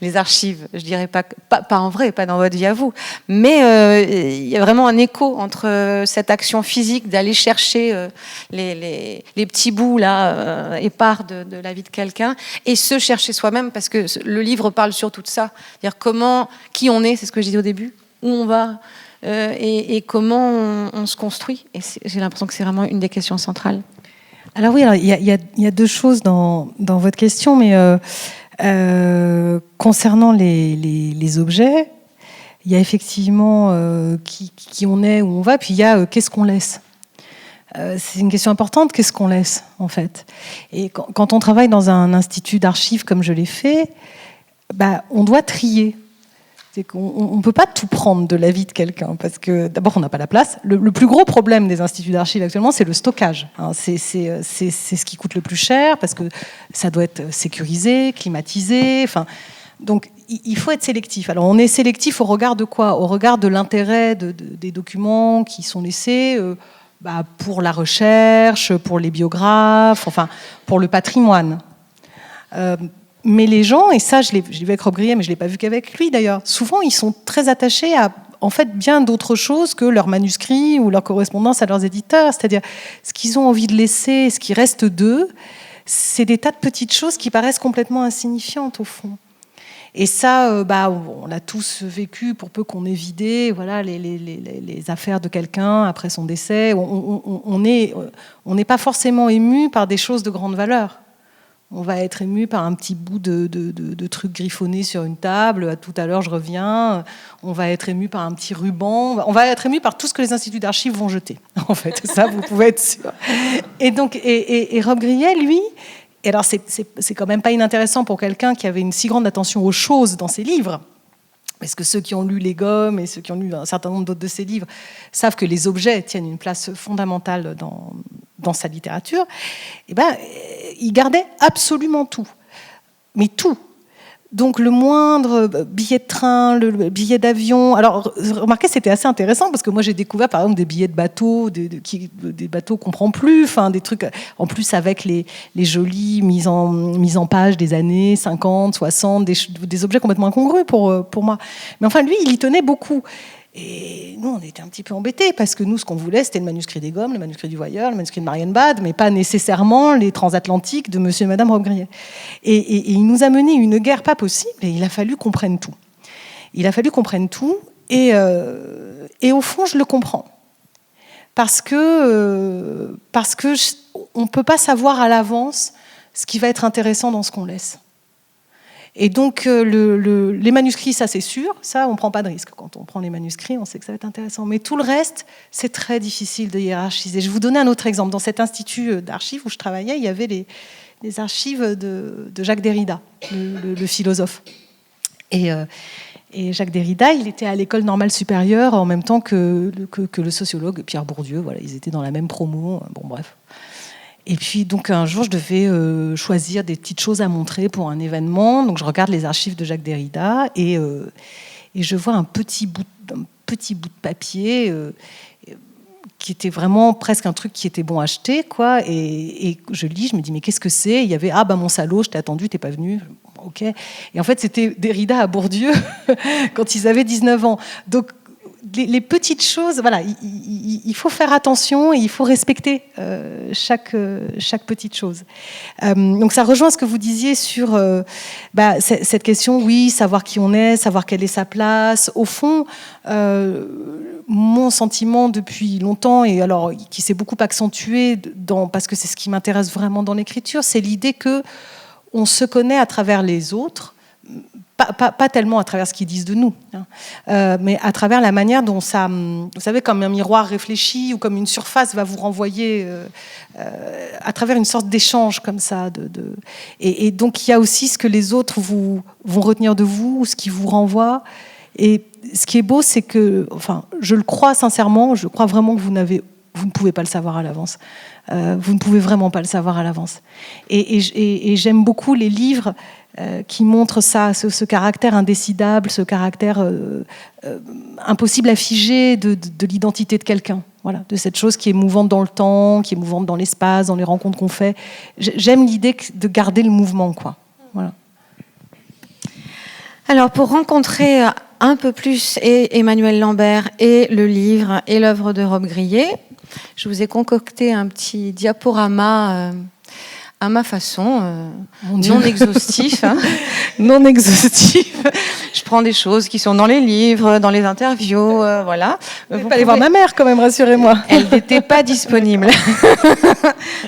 les archives. Je dirais pas en vrai, pas dans votre vie à vous, mais il y a vraiment un écho entre cette action physique d'aller chercher les petits bouts là épars de la vie de quelqu'un et se chercher soi-même, parce que le livre parle surtout de ça, c'est-à-dire qui on est, c'est ce que j'ai dit au début, où on va et comment on se construit. Et j'ai l'impression que c'est vraiment une des questions centrales. Alors oui, il y a deux choses dans votre question, mais concernant les objets, il y a effectivement qui on est, où on va, puis il y a qu'est-ce qu'on laisse. C'est une question importante, qu'est-ce qu'on laisse en fait. Et quand on travaille dans un institut d'archives comme je l'ai fait, on doit trier. C'est qu'on ne peut pas tout prendre de la vie de quelqu'un, parce que d'abord on n'a pas la place. Le plus gros problème des instituts d'archives actuellement, c'est le stockage. C'est ce qui coûte le plus cher, parce que ça doit être sécurisé, climatisé. Donc il faut être sélectif. Alors on est sélectif au regard de quoi ? Au regard de l'intérêt des documents qui sont laissés pour la recherche, pour les biographes, pour le patrimoine. Mais les gens, et ça je l'ai vu avec Robe Grillet, mais je ne l'ai pas vu qu'avec lui d'ailleurs, souvent ils sont très attachés à en fait bien d'autres choses que leurs manuscrits ou leur correspondance à leurs éditeurs. C'est-à-dire ce qu'ils ont envie de laisser, ce qui reste d'eux, c'est des tas de petites choses qui paraissent complètement insignifiantes au fond. Et ça, on l'a tous vécu, pour peu qu'on ait vidé les affaires de quelqu'un après son décès. On n'est pas forcément ému par des choses de grande valeur. On va être ému par un petit bout de truc griffonné sur une table. À tout à l'heure, je reviens. On va être ému par un petit ruban. On va être ému par tout ce que les instituts d'archives vont jeter. En fait, ça, vous pouvez être sûr. Et donc, et Robe Grillet, lui, et alors c'est quand même pas inintéressant pour quelqu'un qui avait une si grande attention aux choses dans ses livres. Parce que ceux qui ont lu Les Gommes et ceux qui ont lu un certain nombre d'autres de ses livres savent que les objets tiennent une place fondamentale dans sa littérature. Il gardait absolument tout. Mais tout. Donc le moindre billet de train, le billet d'avion. Alors remarquez, c'était assez intéressant parce que moi j'ai découvert par exemple des billets de bateau, des bateaux qu'on prend plus, des trucs en plus avec les jolies mises en page des années 50, 60, des objets complètement incongrus pour moi. Mais enfin lui, il y tenait beaucoup. Et nous, on était un petit peu embêtés parce que nous, ce qu'on voulait, c'était le manuscrit des Gommes, le manuscrit du Voyeur, le manuscrit de Marienbad, mais pas nécessairement les transatlantiques de Monsieur et Madame Robe Grillet. Et il nous a mené une guerre pas possible et il a fallu qu'on prenne tout. Et au fond, je le comprends. on ne peut pas savoir à l'avance ce qui va être intéressant dans ce qu'on laisse. Et donc, les manuscrits, ça c'est sûr, ça on ne prend pas de risque. Quand on prend les manuscrits, on sait que ça va être intéressant. Mais tout le reste, c'est très difficile de hiérarchiser. Je vais vous donner un autre exemple. Dans cet institut d'archives où je travaillais, il y avait les archives de Jacques Derrida, le philosophe. Et Jacques Derrida, il était à l'école normale supérieure en même temps que le sociologue Pierre Bourdieu. Voilà, ils étaient dans la même promo. Bon, bref. Et puis, donc, un jour, je devais choisir des petites choses à montrer pour un événement. Donc, je regarde les archives de Jacques Derrida et je vois un petit bout de papier qui était vraiment presque un truc qui était bon à acheter, quoi. Et je lis, je me dis, mais qu'est-ce que c'est? Il y avait, mon salaud, je t'ai attendu, t'es pas venu. Ok. Et en fait, c'était Derrida à Bourdieu quand ils avaient 19 ans. Donc, les petites choses, voilà, il faut faire attention et il faut respecter chaque petite chose. Donc ça rejoint ce que vous disiez sur cette question, oui, savoir qui on est, savoir quelle est sa place. Au fond, mon sentiment depuis longtemps, et alors qui s'est beaucoup accentué parce que c'est ce qui m'intéresse vraiment dans l'écriture, c'est l'idée que on se connaît à travers les autres. Pas tellement à travers ce qu'ils disent de nous, mais à travers la manière dont ça, vous savez, comme un miroir réfléchi ou comme une surface va vous renvoyer à travers une sorte d'échange comme ça. Et donc il y a aussi ce que les autres vont retenir de vous, ce qui vous renvoie. Et ce qui est beau, c'est que, enfin, je le crois sincèrement, je crois vraiment que vous ne pouvez pas le savoir à l'avance. Vous ne pouvez vraiment pas le savoir à l'avance. Et j'aime beaucoup les livres qui montre ça, ce caractère indécidable, ce caractère impossible à figer de l'identité de quelqu'un. Voilà, de cette chose qui est mouvante dans le temps, qui est mouvante dans l'espace, dans les rencontres qu'on fait. J'aime l'idée de garder le mouvement, quoi. Voilà. Alors, pour rencontrer un peu plus et Emmanuel Lambert et le livre et l'œuvre de Rob Grillet, je vous ai concocté un petit diaporama à ma façon, non exhaustif. Non exhaustif. Je prends des choses qui sont dans les livres, dans les interviews, voilà. Vous pouvez aller voir ma mère quand même, rassurez-moi. Elle n'était pas disponible.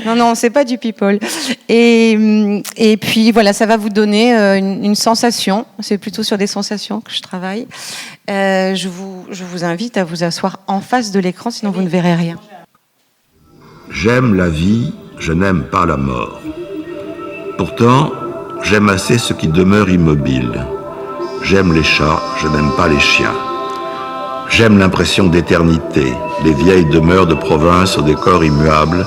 Non, c'est pas du people. Et puis voilà, ça va vous donner une sensation. C'est plutôt sur des sensations que je travaille. Je vous invite à vous asseoir en face de l'écran, sinon vous ne verrez rien. J'aime la vie, je n'aime pas la mort. Pourtant, j'aime assez ce qui demeure immobile. J'aime les chats, je n'aime pas les chiens. J'aime l'impression d'éternité, les vieilles demeures de province au décor immuable,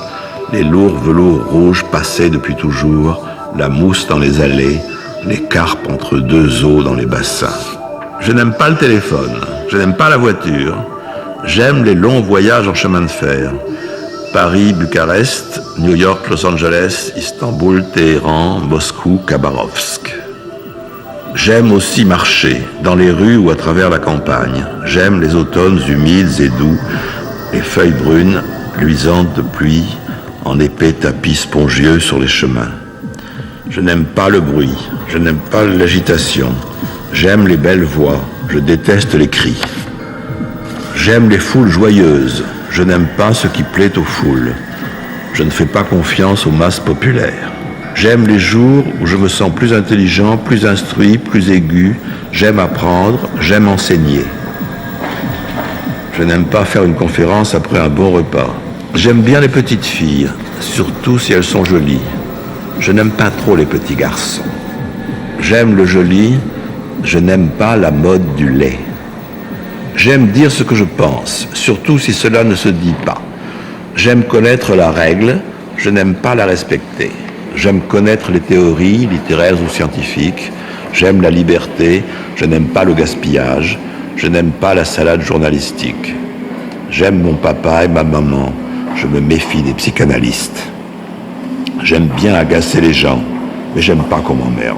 les lourds velours rouges passés depuis toujours, la mousse dans les allées, les carpes entre deux eaux dans les bassins. Je n'aime pas le téléphone, je n'aime pas la voiture. J'aime les longs voyages en chemin de fer. Paris, Bucarest, New York, Los Angeles, Istanbul, Téhéran, Moscou, Khabarovsk. J'aime aussi marcher, dans les rues ou à travers la campagne. J'aime les automnes humides et doux, les feuilles brunes, luisantes de pluie, en épais tapis spongieux sur les chemins. Je n'aime pas le bruit, je n'aime pas l'agitation. J'aime les belles voix, je déteste les cris. J'aime les foules joyeuses, je n'aime pas ce qui plaît aux foules. Je ne fais pas confiance aux masses populaires. J'aime les jours où je me sens plus intelligent, plus instruit, plus aigu. J'aime apprendre, j'aime enseigner. Je n'aime pas faire une conférence après un bon repas. J'aime bien les petites filles, surtout si elles sont jolies. Je n'aime pas trop les petits garçons. J'aime le joli, je n'aime pas la mode du lait. J'aime dire ce que je pense, surtout si cela ne se dit pas. J'aime connaître la règle, je n'aime pas la respecter. J'aime connaître les théories, littéraires ou scientifiques. J'aime la liberté, je n'aime pas le gaspillage. Je n'aime pas la salade journalistique. J'aime mon papa et ma maman. Je me méfie des psychanalystes. J'aime bien agacer les gens, mais j'aime pas qu'on m'emmerde.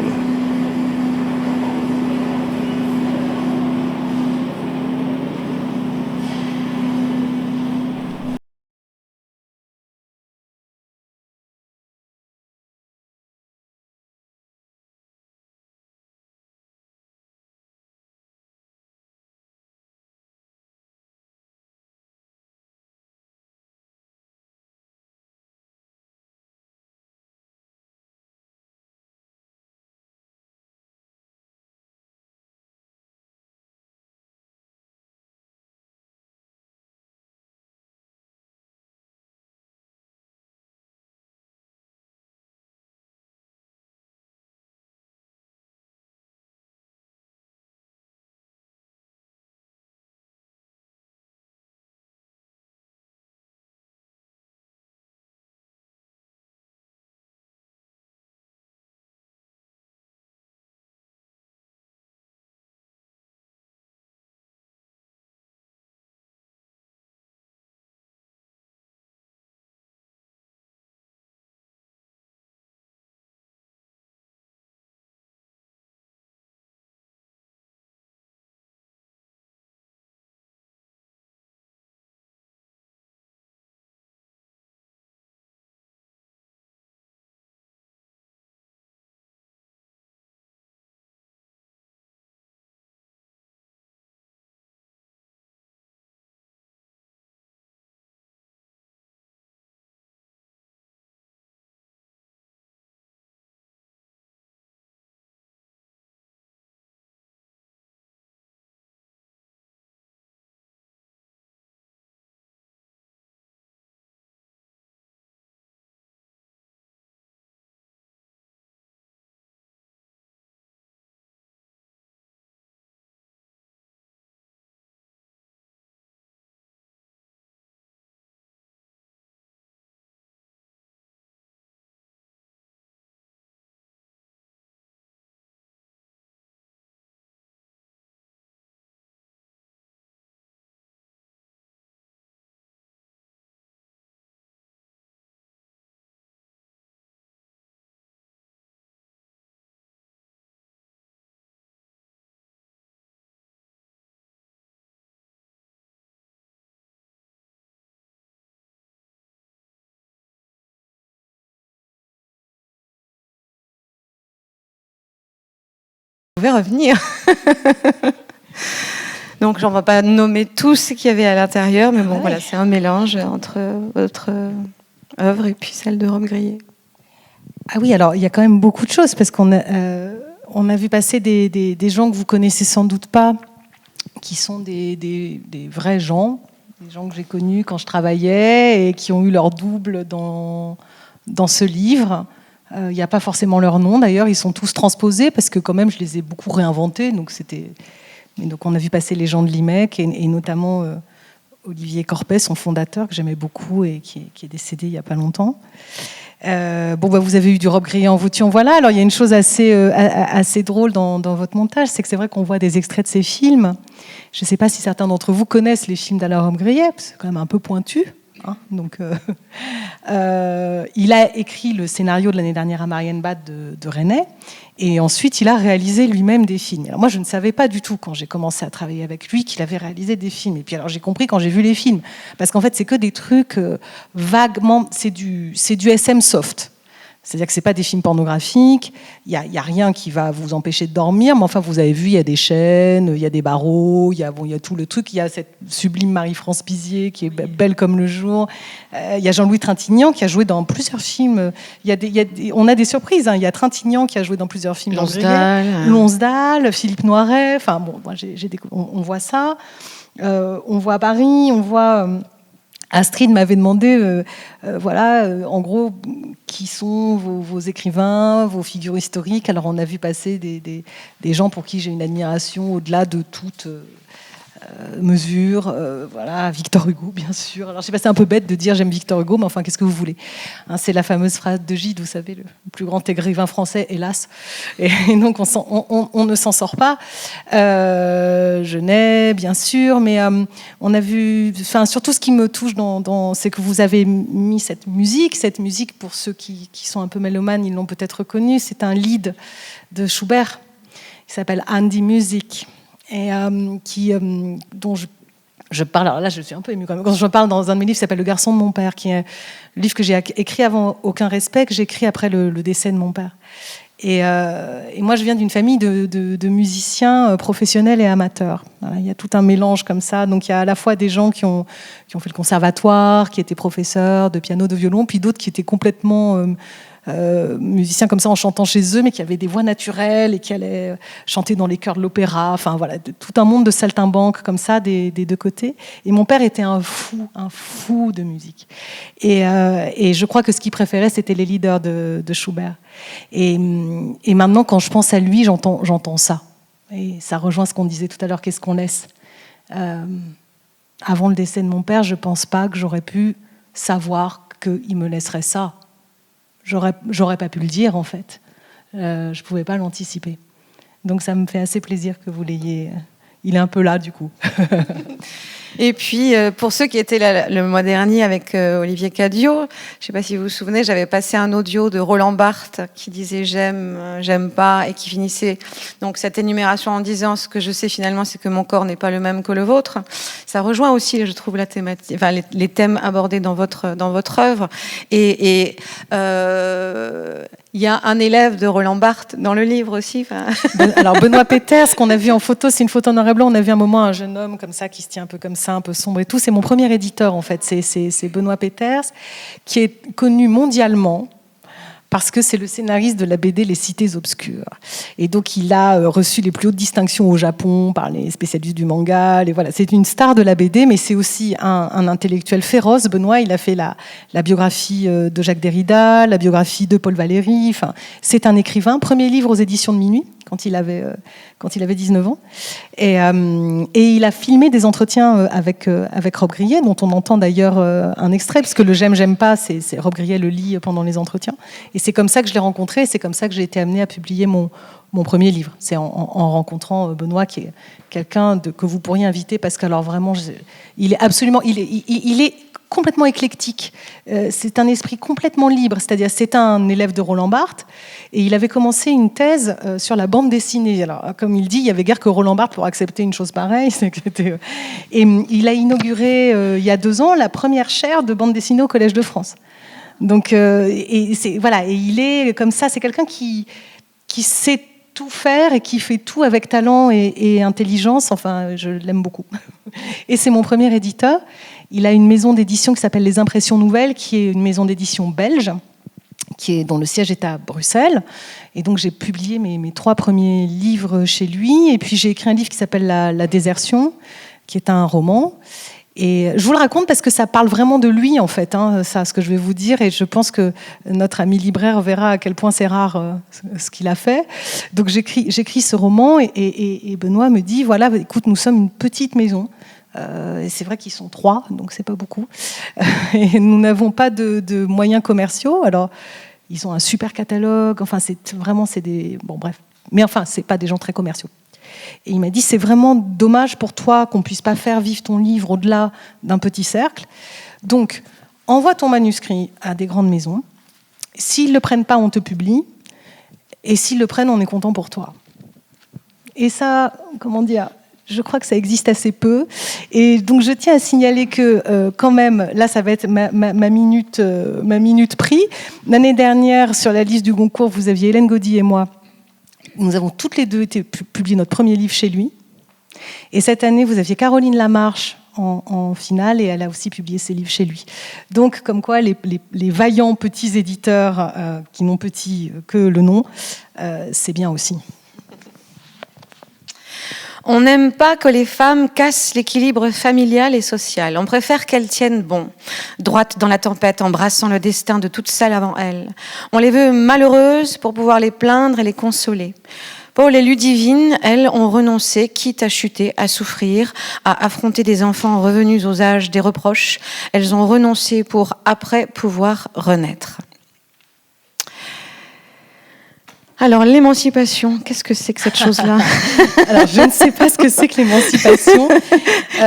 Vous pouvez revenir. Donc, on ne va pas nommer tout ce qu'il y avait à l'intérieur, mais bon, voilà, c'est un mélange entre votre œuvre et puis celle de Rob Grillet. Ah oui, alors il y a quand même beaucoup de choses, parce qu'on a vu passer des gens que vous connaissez sans doute pas, qui sont des vrais gens, des gens que j'ai connus quand je travaillais et qui ont eu leur double dans ce livre. Il n'y a pas forcément leur nom, d'ailleurs, ils sont tous transposés, parce que quand même, je les ai beaucoup réinventés, donc on a vu passer les gens de l'IMEC, et notamment Olivier Corpet, son fondateur, que j'aimais beaucoup et qui est décédé il n'y a pas longtemps. Vous avez eu du Rob Grillet en vous-tu en voilà. Alors il y a une chose assez drôle dans votre montage, c'est que c'est vrai qu'on voit des extraits de ces films. Je ne sais pas si certains d'entre vous connaissent les films d'Alain Rob Grillet, c'est quand même un peu pointu. Donc, il a écrit le scénario de l'année dernière à Marienbad de René, et ensuite il a réalisé lui-même des films. Alors moi je ne savais pas du tout quand j'ai commencé à travailler avec lui qu'il avait réalisé des films, et puis alors j'ai compris quand j'ai vu les films, parce qu'en fait c'est que des trucs vaguement, c'est du SM soft. C'est-à-dire que ce n'est pas des films pornographiques, il n'y a rien qui va vous empêcher de dormir, mais enfin, vous avez vu, il y a des chaînes, il y a des barreaux, il y a tout le truc. Il y a cette sublime Marie-France Pizier qui est belle comme le jour. Il y a Jean-Louis Trintignant qui a joué dans plusieurs films. On a des surprises. Il y a Trintignant qui a joué dans plusieurs films. Lonsdal, Philippe Noiret. Enfin, bon, moi, on voit ça. On voit Paris, on voit... Astrid m'avait demandé, en gros, qui sont vos écrivains, vos figures historiques. Alors, on a vu passer des gens pour qui j'ai une admiration au-delà de toute mesure. Victor Hugo, bien sûr. Alors, je sais pas, c'est un peu bête de dire j'aime Victor Hugo, mais enfin, qu'est-ce que vous voulez, c'est la fameuse phrase de Gide, vous savez, le plus grand écrivain français, hélas. Et donc, on ne s'en sort pas. Genet, bien sûr, mais on a vu... surtout, ce qui me touche c'est que vous avez mis cette musique, pour ceux qui sont un peu mélomanes, ils l'ont peut-être reconnu, c'est un lied de Schubert, qui s'appelle Handy Music, et dont je parle, alors là je suis un peu émue quand même, quand je parle dans un de mes livres qui s'appelle Le garçon de mon père, qui est un livre que j'ai écrit avant Aucun respect, que j'ai écrit après le décès de mon père. Et moi je viens d'une famille de musiciens professionnels et amateurs. Voilà, il y a tout un mélange comme ça, donc il y a à la fois des gens qui ont fait le conservatoire, qui étaient professeurs de piano, de violon, puis d'autres qui étaient complètement... musiciens comme ça en chantant chez eux, mais qui avaient des voix naturelles et qui allaient chanter dans les chœurs de l'opéra. Enfin voilà, tout un monde de saltimbanques comme ça des deux côtés. Et mon père était un fou de musique. Et je crois que ce qu'il préférait, c'était les leaders de Schubert. Et maintenant, quand je pense à lui, j'entends ça. Et ça rejoint ce qu'on disait tout à l'heure. Qu'est-ce qu'on laisse ? Avant le décès de mon père, je pense pas que j'aurais pu savoir qu'il me laisserait ça. J'aurais pas pu le dire, en fait. Je pouvais pas l'anticiper. Donc ça me fait assez plaisir que vous l'ayez... Il est un peu là, du coup. Et puis, pour ceux qui étaient là le mois dernier avec Olivier Cadio, je ne sais pas si vous vous souvenez, j'avais passé un audio de Roland Barthes qui disait « j'aime pas » et qui finissait donc cette énumération en disant « ce que je sais finalement, c'est que mon corps n'est pas le même que le vôtre ». Ça rejoint aussi, je trouve, la thématique, enfin, les thèmes abordés dans votre œuvre. Et il y a un élève de Roland Barthes dans le livre aussi. Alors Benoît Peters, ce qu'on a vu en photo, c'est une photo en noir et blanc. On a vu un moment un jeune homme comme ça qui se tient un peu comme ça, un peu sombre et tout. C'est mon premier éditeur en fait. C'est Benoît Peters, qui est connu mondialement parce que c'est le scénariste de la BD Les Cités Obscures. Et donc il a reçu les plus hautes distinctions au Japon par les spécialistes du manga. Voilà. C'est une star de la BD, mais c'est aussi un intellectuel féroce. Benoît, il a fait la biographie de Jacques Derrida, la biographie de Paul Valéry. Enfin, c'est un écrivain. Premier livre aux éditions de Minuit, quand il avait 19 ans. Et il a filmé des entretiens avec Rob Grillet, dont on entend d'ailleurs un extrait, parce que le j'aime pas, c'est Rob Grillet le lit pendant les entretiens. Et c'est comme ça que je l'ai rencontré, et c'est comme ça que j'ai été amenée à publier mon premier livre. C'est en rencontrant Benoît, qui est quelqu'un que vous pourriez inviter, parce qu'alors vraiment, il est complètement éclectique. C'est un esprit complètement libre, c'est-à-dire c'est un élève de Roland Barthes, et il avait commencé une thèse sur la bande dessinée. Alors, comme il dit, il y avait guère que Roland Barthes pour accepter une chose pareille. Et il a inauguré, il y a 2 ans, la première chaire de bande dessinée au Collège de France. Donc, et il est comme ça, c'est quelqu'un qui sait tout faire et qui fait tout avec talent et intelligence. Enfin, je l'aime beaucoup. Et c'est mon premier éditeur. Il a une maison d'édition qui s'appelle Les Impressions Nouvelles, qui est une maison d'édition belge, dont le siège est à Bruxelles. Et donc, j'ai publié mes 3 premiers livres chez lui. Et puis, j'ai écrit un livre qui s'appelle La Désertion, qui est un roman. Et je vous le raconte parce que ça parle vraiment de lui, en fait, ça, ce que je vais vous dire. Et je pense que notre ami libraire verra à quel point c'est rare ce qu'il a fait. Donc, j'écris ce roman et Benoît me dit, voilà, écoute, nous sommes une petite maison. Et c'est vrai qu'ils sont 3, donc c'est pas beaucoup. Et nous n'avons pas de moyens commerciaux. Alors, ils ont un super catalogue. Enfin, c'est des... Bon, bref. Mais enfin, c'est pas des gens très commerciaux. Et il m'a dit, c'est vraiment dommage pour toi qu'on puisse pas faire vivre ton livre au-delà d'un petit cercle. Donc, envoie ton manuscrit à des grandes maisons. S'ils le prennent pas, on te publie. Et s'ils le prennent, on est content pour toi. Et ça, comment dire, je crois que ça existe assez peu. Et donc, je tiens à signaler que, quand même, là, ça va être ma minute prix. L'année dernière, sur la liste du Goncourt, vous aviez Hélène Gaudy et moi. Nous avons toutes les deux été publier notre premier livre chez lui. Et cette année, vous aviez Caroline Lamarche en finale, et elle a aussi publié ses livres chez lui. Donc, comme quoi, les vaillants petits éditeurs qui n'ont petit que le nom, c'est bien aussi. On n'aime pas que les femmes cassent l'équilibre familial et social. On préfère qu'elles tiennent bon, droites dans la tempête, embrassant le destin de toutes celles avant elles. On les veut malheureuses pour pouvoir les plaindre et les consoler. Paul et Ludivine, elles, ont renoncé, quitte à chuter, à souffrir, à affronter des enfants revenus aux âges des reproches. Elles ont renoncé pour après pouvoir renaître. Alors, l'émancipation, qu'est-ce que c'est que cette chose-là ? Alors, je ne sais pas ce que c'est que l'émancipation.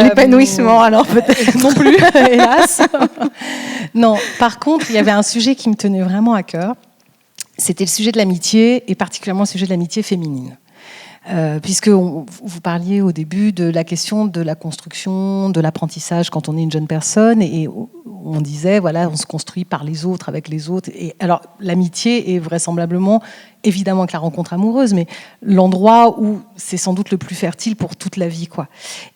L'épanouissement, alors peut-être. Non plus, hélas. Non, par contre, il y avait un sujet qui me tenait vraiment à cœur. C'était le sujet de l'amitié, et particulièrement le sujet de l'amitié féminine. Puisque vous parliez au début de la question de la construction, de l'apprentissage quand on est une jeune personne, et on disait, voilà, on se construit par les autres, avec les autres. Et alors, l'amitié est vraisemblablement, évidemment que la rencontre amoureuse, mais l'endroit où c'est sans doute le plus fertile pour toute la vie, quoi.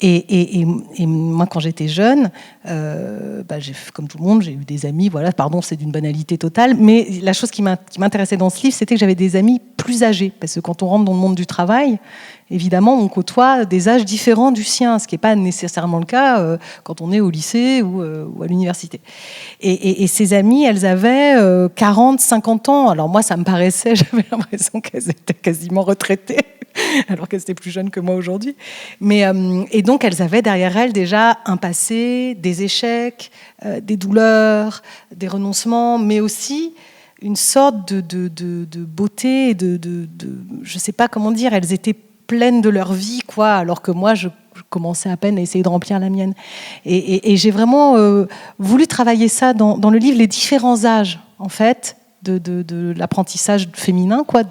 Et moi, quand j'étais jeune, comme tout le monde, j'ai eu des amis, voilà, pardon, c'est d'une banalité totale, mais la chose qui m'intéressait dans ce livre, c'était que j'avais des amis plus âgés, parce que quand on rentre dans le monde du travail, évidemment, on côtoie des âges différents du sien, ce qui n'est pas nécessairement le cas quand on est au lycée ou à l'université. Et ces amies, elles avaient 40, 50 ans. Alors moi, ça me paraissait, j'avais l'impression qu'elles étaient quasiment retraitées, alors qu'elles étaient plus jeunes que moi aujourd'hui. Et donc, elles avaient derrière elles déjà un passé, des échecs, des douleurs, des renoncements, mais aussi une sorte de beauté, je ne sais pas comment dire, elles étaient pleines de leur vie, quoi, alors que moi, je commençais à peine à essayer de remplir la mienne. Et j'ai vraiment voulu travailler ça dans le livre, les différents âges, en fait, de l'apprentissage féminin, quoi,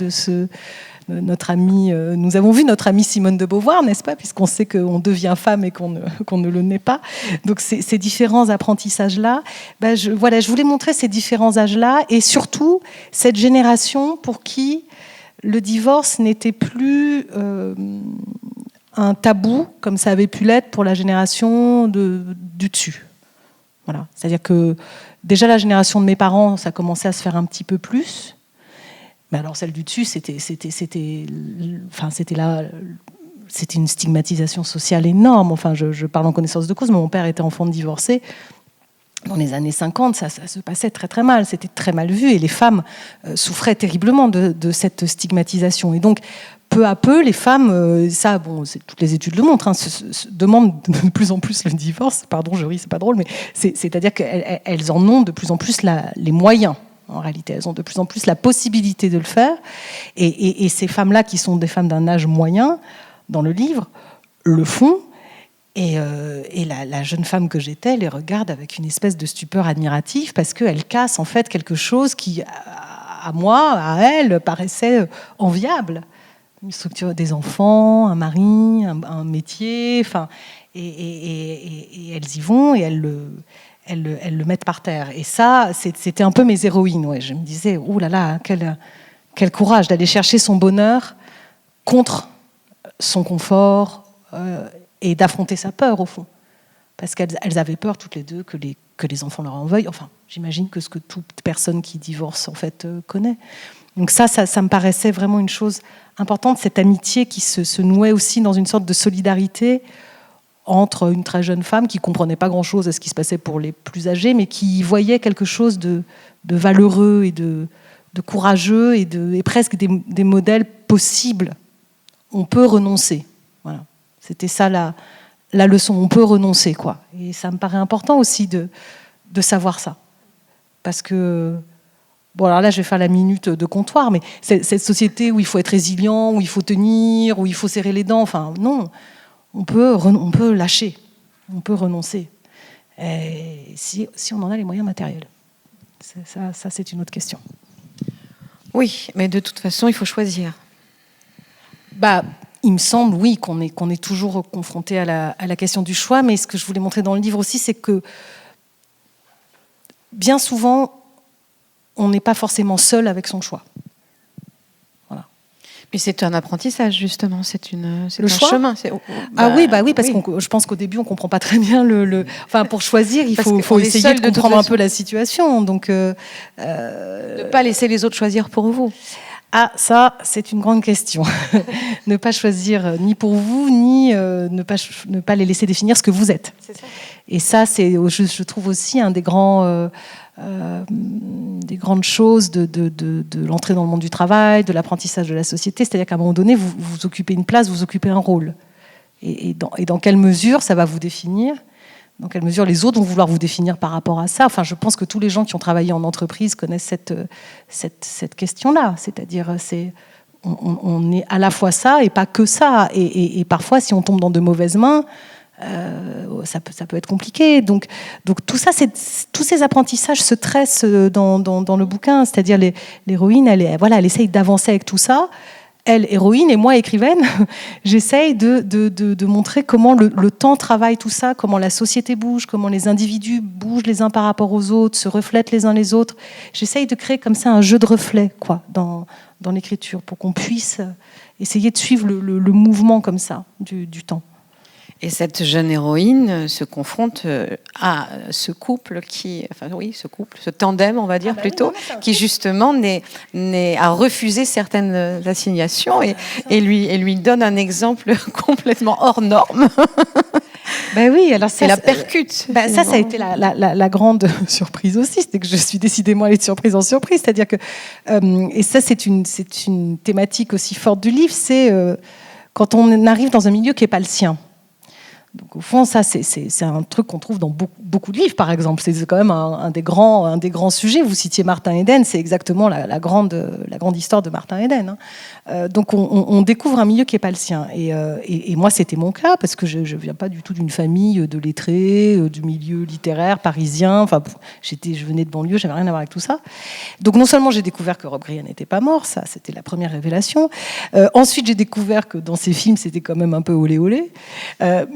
notre amie, nous avons vu notre amie Simone de Beauvoir, n'est-ce pas, puisqu'on sait qu'on devient femme et qu'on ne le naît pas. Donc ces différents apprentissages-là, je voulais montrer ces différents âges-là, et surtout cette génération pour qui le divorce n'était plus un tabou, comme ça avait pu l'être pour la génération du dessus. Voilà. C'est-à-dire que déjà la génération de mes parents, ça commençait à se faire un petit peu plus. Mais alors celle du dessus, c'était une stigmatisation sociale énorme. Enfin, je parle en connaissance de cause, mais mon père était enfant de divorcé. Dans les années 50, ça se passait très très mal. C'était très mal vu, et les femmes souffraient terriblement de cette stigmatisation. Et donc, peu à peu, les femmes, toutes les études le montrent, se demandent de plus en plus le divorce. Pardon, je ris, c'est pas drôle, mais c'est-à-dire qu'elles en ont de plus en plus les moyens. En réalité, elles ont de plus en plus la possibilité de le faire. Et ces femmes-là, qui sont des femmes d'un âge moyen, dans le livre, le font. Et la jeune femme que j'étais les regarde avec une espèce de stupeur admirative, parce qu'elle casse en fait quelque chose qui, à moi, à elle, paraissait enviable. Une structure des enfants, un mari, un métier, enfin, et elles y vont et elles le mettent par terre. Et ça, c'était un peu mes héroïnes. Ouais. Je me disais, oh là là, quel courage d'aller chercher son bonheur contre son confort et d'affronter sa peur, au fond. Parce qu'elles avaient peur, toutes les deux, que les enfants leur en veuillent. Enfin, j'imagine que ce que toute personne qui divorce, en fait, connaît. Donc ça me paraissait vraiment une chose importante, cette amitié qui se nouait aussi dans une sorte de solidarité entre une très jeune femme qui ne comprenait pas grand-chose à ce qui se passait pour les plus âgés, mais qui voyait quelque chose de valeureux et de courageux et presque des modèles possibles. On peut renoncer. Voilà. C'était ça la leçon. On peut renoncer, quoi. Et ça me paraît important aussi de savoir ça. Parce que, bon, alors là, je vais faire la minute de comptoir, mais cette société où il faut être résilient, où il faut tenir, où il faut serrer les dents, enfin, non. On peut lâcher, on peut renoncer. Et si on en a les moyens matériels. Ça, c'est une autre question. Oui, mais de toute façon, il faut choisir. Il me semble, oui, qu'on est toujours confronté à la question du choix, mais ce que je voulais montrer dans le livre aussi, c'est que bien souvent, on n'est pas forcément seul avec son choix. Mais c'est un apprentissage, justement, c'est un chemin. Oui, parce que je pense qu'au début, on ne comprend pas très bien Enfin, pour choisir, il faut essayer de comprendre un peu la situation. Donc, ne pas laisser les autres choisir pour vous. Ah, ça, c'est une grande question. Ne pas choisir ni pour vous, ni ne pas les laisser définir ce que vous êtes. C'est ça. Et ça, je trouve aussi un des grandes choses de l'entrée dans le monde du travail, de l'apprentissage de la société. C'est-à-dire qu'à un moment donné, vous occupez une place, vous occupez un rôle. Et dans quelle mesure ça va vous définir ? Dans quelle mesure les autres vont vouloir vous définir par rapport à ça ? Enfin, je pense que tous les gens qui ont travaillé en entreprise connaissent cette question-là. C'est-à-dire, on est à la fois ça et pas que ça. Et parfois, si on tombe dans de mauvaises mains, ça peut être compliqué. Donc tout ça, tous ces apprentissages se tressent dans le bouquin. C'est-à-dire l'héroïne, elle essaye d'avancer avec tout ça. Elle, héroïne, et moi, écrivaine, j'essaye de montrer comment le temps travaille tout ça, comment la société bouge, comment les individus bougent les uns par rapport aux autres, se reflètent les uns les autres. J'essaye de créer comme ça un jeu de reflets, quoi, dans l'écriture, pour qu'on puisse essayer de suivre le mouvement comme ça du temps. Et cette jeune héroïne se confronte à ce couple ce tandem, on va dire plutôt, qui justement a refusé certaines assignations et lui donne un exemple complètement hors norme. Oui, alors ça, la percute. Ça a été la grande surprise aussi, c'est que je suis décidément allée de surprise en surprise, c'est-à-dire que et ça c'est une thématique aussi forte du livre, c'est quand on arrive dans un milieu qui n'est pas le sien. Donc au fond, ça c'est un truc qu'on trouve dans beaucoup de livres, par exemple. C'est quand même un des grands sujets. Vous citiez Martin Eden, c'est exactement la grande histoire de Martin Eden. Donc on découvre un milieu qui n'est pas le sien. Et moi, c'était mon cas, parce que je ne viens pas du tout d'une famille de lettrés, du milieu littéraire parisien. Enfin, je venais de banlieue, j'avais rien à voir avec tout ça. Donc non seulement j'ai découvert que Rob Grier n'était pas mort, ça c'était la première révélation. Ensuite, j'ai découvert que dans ses films, c'était quand même un peu olé olé.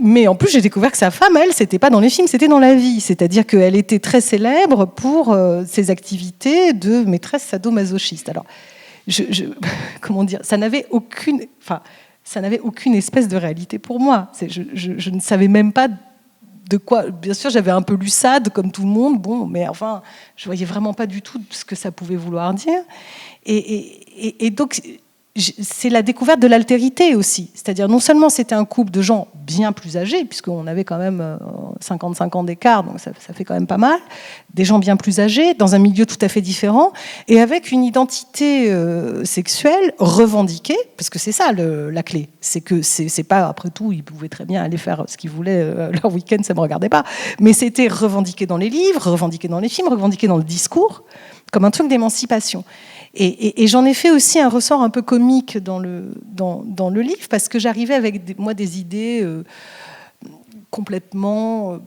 Mais en plus, j'ai découvert que sa femme, elle, c'était pas dans les films, c'était dans la vie. C'est-à-dire qu'elle était très célèbre pour ses activités de maîtresse sadomasochiste. Alors, comment dire, ça n'avait aucune espèce de réalité pour moi. Je ne savais même pas de quoi. Bien sûr, j'avais un peu lu Sade, comme tout le monde, mais enfin, je voyais vraiment pas du tout ce que ça pouvait vouloir dire. Et donc, c'est la découverte de l'altérité aussi. C'est-à-dire, non seulement c'était un couple de gens bien plus âgés, puisqu'on avait quand même 55 ans d'écart, donc ça fait quand même pas mal, des gens bien plus âgés, dans un milieu tout à fait différent, et avec une identité sexuelle revendiquée, parce que c'est ça la clé. C'est que c'est pas, après tout, ils pouvaient très bien aller faire ce qu'ils voulaient leur week-end, ça me regardait pas, mais c'était revendiqué dans les livres, revendiqué dans les films, revendiqué dans le discours, comme un truc d'émancipation. Et j'en ai fait aussi un ressort un peu comique dans le livre, parce que j'arrivais avec des idées complètement...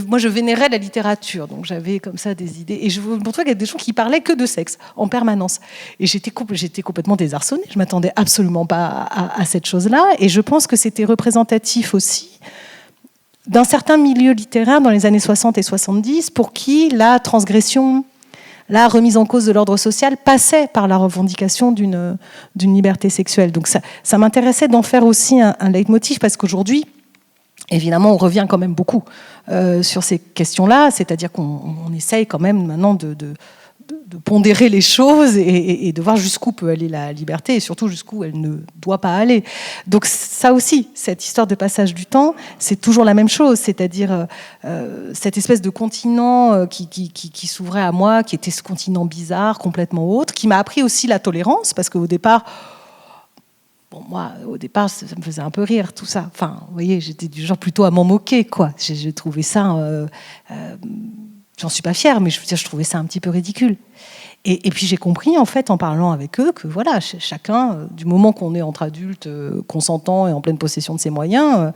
Moi, je vénérais la littérature, donc j'avais comme ça des idées. Et je vous montrais qu'il y a des gens qui parlaient que de sexe, en permanence. Et j'étais complètement désarçonnée. Je ne m'attendais absolument pas à cette chose-là. Et je pense que c'était représentatif aussi d'un certain milieu littéraire dans les années 60 et 70, pour qui la transgression, la remise en cause de l'ordre social passait par la revendication d'une liberté sexuelle. Donc ça m'intéressait d'en faire aussi un leitmotiv, parce qu'aujourd'hui, évidemment, on revient quand même beaucoup sur ces questions-là, c'est-à-dire qu'on essaye quand même maintenant de pondérer les choses et de voir jusqu'où peut aller la liberté et surtout jusqu'où elle ne doit pas aller. Donc ça aussi, cette histoire de passage du temps, c'est toujours la même chose, c'est-à-dire cette espèce de continent qui s'ouvrait à moi, qui était ce continent bizarre, complètement autre, qui m'a appris aussi la tolérance, parce qu'au départ, bon, moi, au départ, ça me faisait un peu rire, tout ça. Enfin, vous voyez, j'étais du genre plutôt à m'en moquer, quoi. J'ai trouvé ça... j'en suis pas fière, mais je trouvais ça un petit peu ridicule. Et puis j'ai compris, en fait, en parlant avec eux, que voilà, chacun, du moment qu'on est entre adultes, consentants et en pleine possession de ses moyens,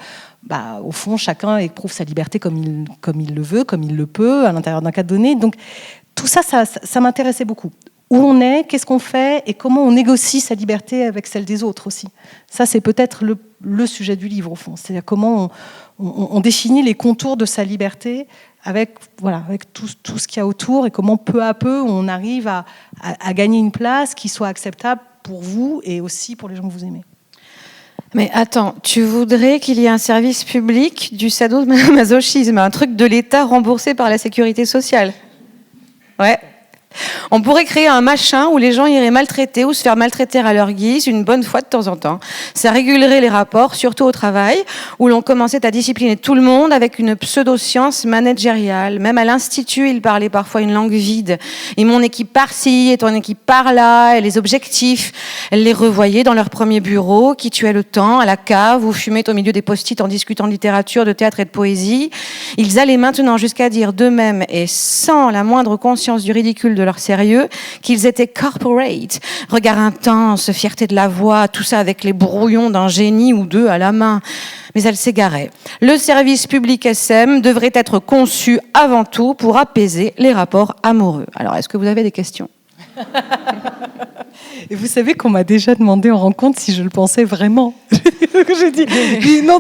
au fond, chacun éprouve sa liberté comme il le veut, comme il le peut, à l'intérieur d'un cadre donné. Donc tout ça, ça m'intéressait beaucoup. Où on est, qu'est-ce qu'on fait et comment on négocie sa liberté avec celle des autres aussi. Ça, c'est peut-être le sujet du livre, au fond. C'est-à-dire comment on définit les contours de sa liberté avec tout ce qu'il y a autour et comment peu à peu on arrive à gagner une place qui soit acceptable pour vous et aussi pour les gens que vous aimez. Mais attends, tu voudrais qu'il y ait un service public du sadomasochisme, un truc de l'État remboursé par la sécurité sociale? Ouais. On pourrait créer un machin où les gens iraient maltraiter ou se faire maltraiter à leur guise une bonne fois de temps en temps. Ça régulerait les rapports, surtout au travail, où l'on commençait à discipliner tout le monde avec une pseudo-science managériale. Même à l'Institut, ils parlaient parfois une langue vide. Et mon équipe par-ci et ton équipe par-là, et les objectifs, elles les revoyaient dans leur premier bureau, qui tuait le temps, à la cave, ou fumaient au milieu des post-it en discutant de littérature, de théâtre et de poésie. Ils allaient maintenant jusqu'à dire d'eux-mêmes, et sans la moindre conscience du ridicule de leur sérieux, qu'ils étaient corporate, regard intense, fierté de la voix, tout ça avec les brouillons d'un génie ou deux à la main. Mais elle s'égarait. Le service public SM devrait être conçu avant tout pour apaiser les rapports amoureux. Alors, est-ce que vous avez des questions ? Et vous savez qu'on m'a déjà demandé en rencontre si je le pensais vraiment. J'ai dit non,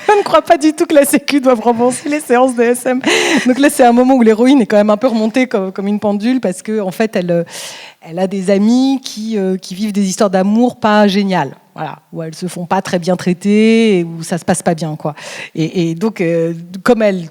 je ne crois pas du tout que la Sécu doive rembourser les séances de SM. Donc là, c'est un moment où l'héroïne est quand même un peu remontée comme une pendule, parce que en fait, elle a des amis qui vivent des histoires d'amour pas géniales. Voilà, où elles se font pas très bien traiter et où ça se passe pas bien, quoi. Et donc, comme elle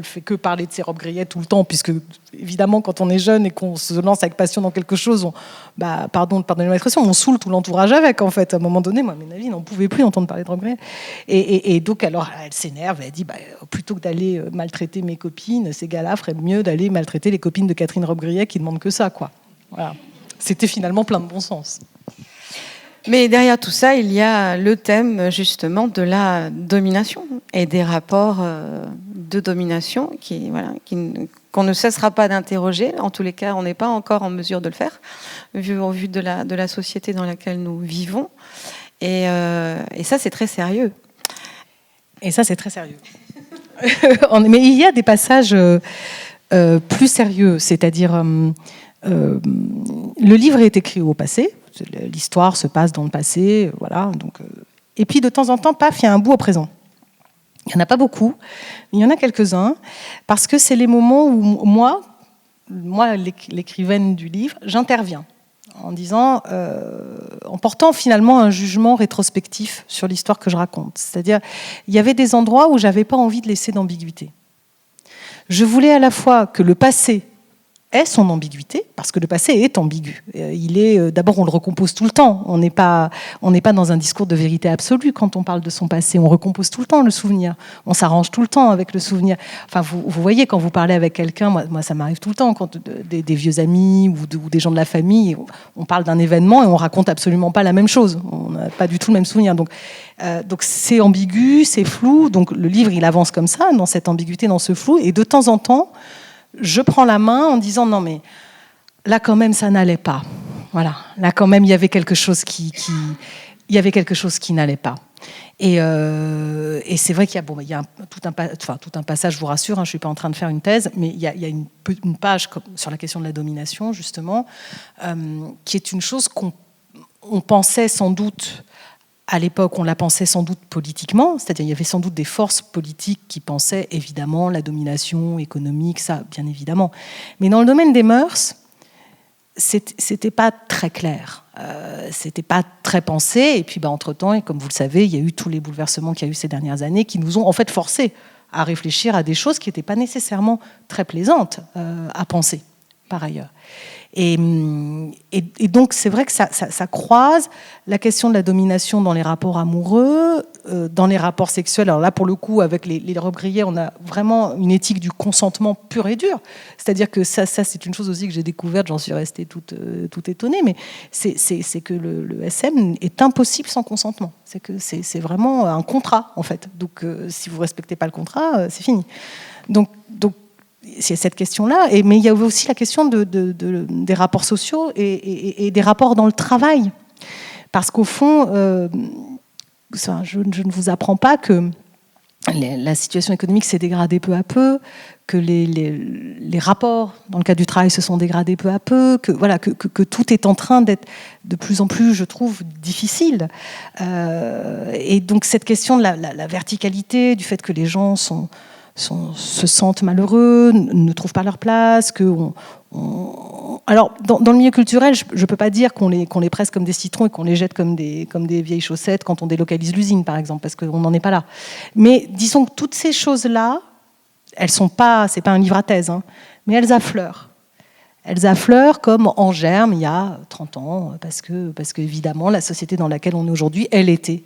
fait que parler de ses robes grillettes tout le temps, puisque évidemment, quand on est jeune et qu'on se lance avec passion dans quelque chose, pardonnez-moi l'expression, on saoule tout l'entourage avec, en fait. À un moment donné, moi, mes amis n'en pouvaient plus entendre parler de robes grillettes. Et donc, alors, elle s'énerve, elle dit, plutôt que d'aller maltraiter mes copines, ces gars-là feraient mieux d'aller maltraiter les copines de Catherine Robbe-Grillet qui demandent que ça, quoi. Voilà. C'était finalement plein de bon sens. Mais derrière tout ça, il y a le thème justement de la domination et des rapports de domination qu'on ne cessera pas d'interroger. En tous les cas, on n'est pas encore en mesure de le faire, au vu de la société dans laquelle nous vivons. Et ça, c'est très sérieux. Et ça, c'est très sérieux. Mais il y a des passages plus sérieux, c'est-à-dire... le livre est écrit au passé, l'histoire se passe dans le passé, voilà. Donc, et puis de temps en temps, paf, il y a un bout au présent. Il n'y en a pas beaucoup, mais il y en a quelques-uns, parce que c'est les moments où moi, l'écrivaine du livre, j'interviens en disant, en portant finalement un jugement rétrospectif sur l'histoire que je raconte. C'est-à-dire, il y avait des endroits où j'avais pas envie de laisser d'ambiguïté. Je voulais à la fois que le passé ait son ambiguïté, parce que le passé est ambigu. D'abord, on le recompose tout le temps. On n'est pas dans un discours de vérité absolue quand on parle de son passé. On recompose tout le temps le souvenir. On s'arrange tout le temps avec le souvenir. Enfin, vous voyez, quand vous parlez avec quelqu'un, moi ça m'arrive tout le temps, quand des vieux amis ou des gens de la famille, on parle d'un événement et on raconte absolument pas la même chose. On n'a pas du tout le même souvenir. Donc c'est ambigu, c'est flou. Donc le livre, il avance comme ça, dans cette ambiguïté, dans ce flou. Et de temps en temps, je prends la main en disant non mais là quand même ça n'allait pas. Voilà, là quand même il y avait quelque chose qui n'allait pas. Et c'est vrai qu'il y a tout un passage, je vous rassure, je suis pas en train de faire une thèse, mais il y a une page sur la question de la domination justement, qui est une chose qu'on pensait sans doute. À l'époque, on la pensait sans doute politiquement, c'est-à-dire il y avait sans doute des forces politiques qui pensaient évidemment la domination économique, ça, bien évidemment. Mais dans le domaine des mœurs, c'était pas très clair. C'était pas très pensé. Et puis, entre-temps, et comme vous le savez, il y a eu tous les bouleversements qu'il y a eu ces dernières années qui nous ont en fait forcés à réfléchir à des choses qui n'étaient pas nécessairement très plaisantes à penser, par ailleurs. Et donc, c'est vrai que ça croise la question de la domination dans les rapports amoureux, dans les rapports sexuels. Alors là, pour le coup, avec les robes grillées, on a vraiment une éthique du consentement pur et dur. C'est-à-dire que ça c'est une chose aussi que j'ai découverte, j'en suis restée toute étonnée, mais c'est que le SM est impossible sans consentement. C'est que c'est vraiment un contrat, en fait. Donc, si vous ne respectez pas le contrat, c'est fini. Donc c'est cette question-là, mais il y a aussi la question des rapports sociaux et des rapports dans le travail. Parce qu'au fond, je ne vous apprends pas que la situation économique s'est dégradée peu à peu, que les rapports dans le cadre du travail se sont dégradés peu à peu, que tout est en train d'être de plus en plus, je trouve, difficile. Et donc cette question de la verticalité, du fait que les gens se sentent malheureux, ne trouvent pas leur place, alors dans le milieu culturel, je ne peux pas dire qu'on les presse comme des citrons et qu'on les jette comme des vieilles chaussettes quand on délocalise l'usine, par exemple, parce qu'on n'en est pas là. Mais disons que toutes ces choses-là, elles sont pas, c'est pas un livre à thèse, mais elles affleurent. Elles affleurent comme en germe il y a 30 ans, parce que évidemment, la société dans laquelle on est aujourd'hui, elle était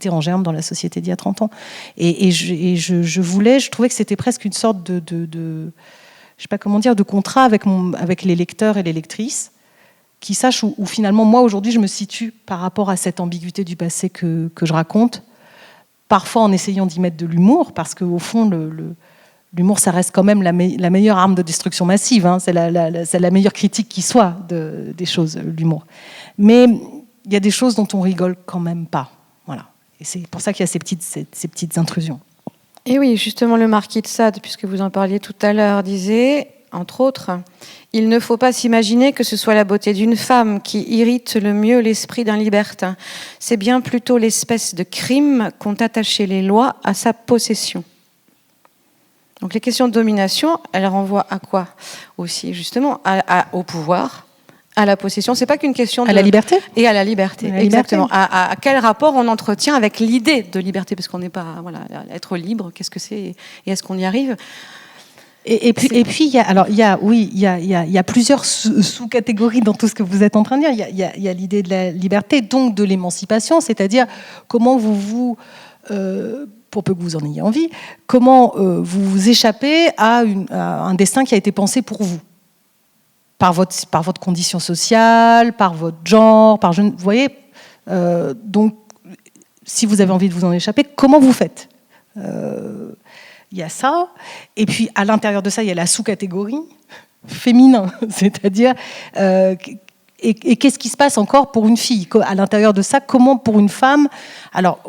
en germe dans la société d'il y a 30 ans. Et je trouvais que c'était presque une sorte de je sais pas comment dire, de contrat avec les lecteurs et les lectrices, qui sachent où finalement, moi, aujourd'hui, je me situe par rapport à cette ambiguïté du passé que je raconte, parfois en essayant d'y mettre de l'humour, parce qu'au fond, l'humour, ça reste quand même la meilleure arme de destruction massive. C'est la meilleure critique qui soit des choses, l'humour. Mais il y a des choses dont on rigole quand même pas. Voilà. Et c'est pour ça qu'il y a ces petites intrusions. Et oui, justement, le marquis de Sade, puisque vous en parliez tout à l'heure, disait, entre autres, « Il ne faut pas s'imaginer que ce soit la beauté d'une femme qui irrite le mieux l'esprit d'un libertin. C'est bien plutôt l'espèce de crime qu'ont attaché les lois à sa possession. » Donc les questions de domination, elles renvoient à quoi aussi, justement, au pouvoir, à la possession. C'est pas qu'une question de... À la liberté. Et à la liberté, exactement. À quel rapport on entretient avec l'idée de liberté, parce qu'on n'est pas... Voilà, être libre, qu'est-ce que c'est et est-ce qu'on y arrive ? Et puis il y a plusieurs sous-catégories dans tout ce que vous êtes en train de dire. Il y a l'idée de la liberté, donc de l'émancipation, c'est-à-dire comment vous pour peu que vous en ayez envie, comment vous échappez à un destin qui a été pensé pour vous, par votre condition sociale, par votre genre, vous voyez. Donc, si vous avez envie de vous en échapper, comment vous faites ? Il y a ça, et puis à l'intérieur de ça, il y a la sous-catégorie féminin, c'est-à-dire et qu'est-ce qui se passe encore pour une fille à l'intérieur de ça ? Comment pour une femme ? Alors,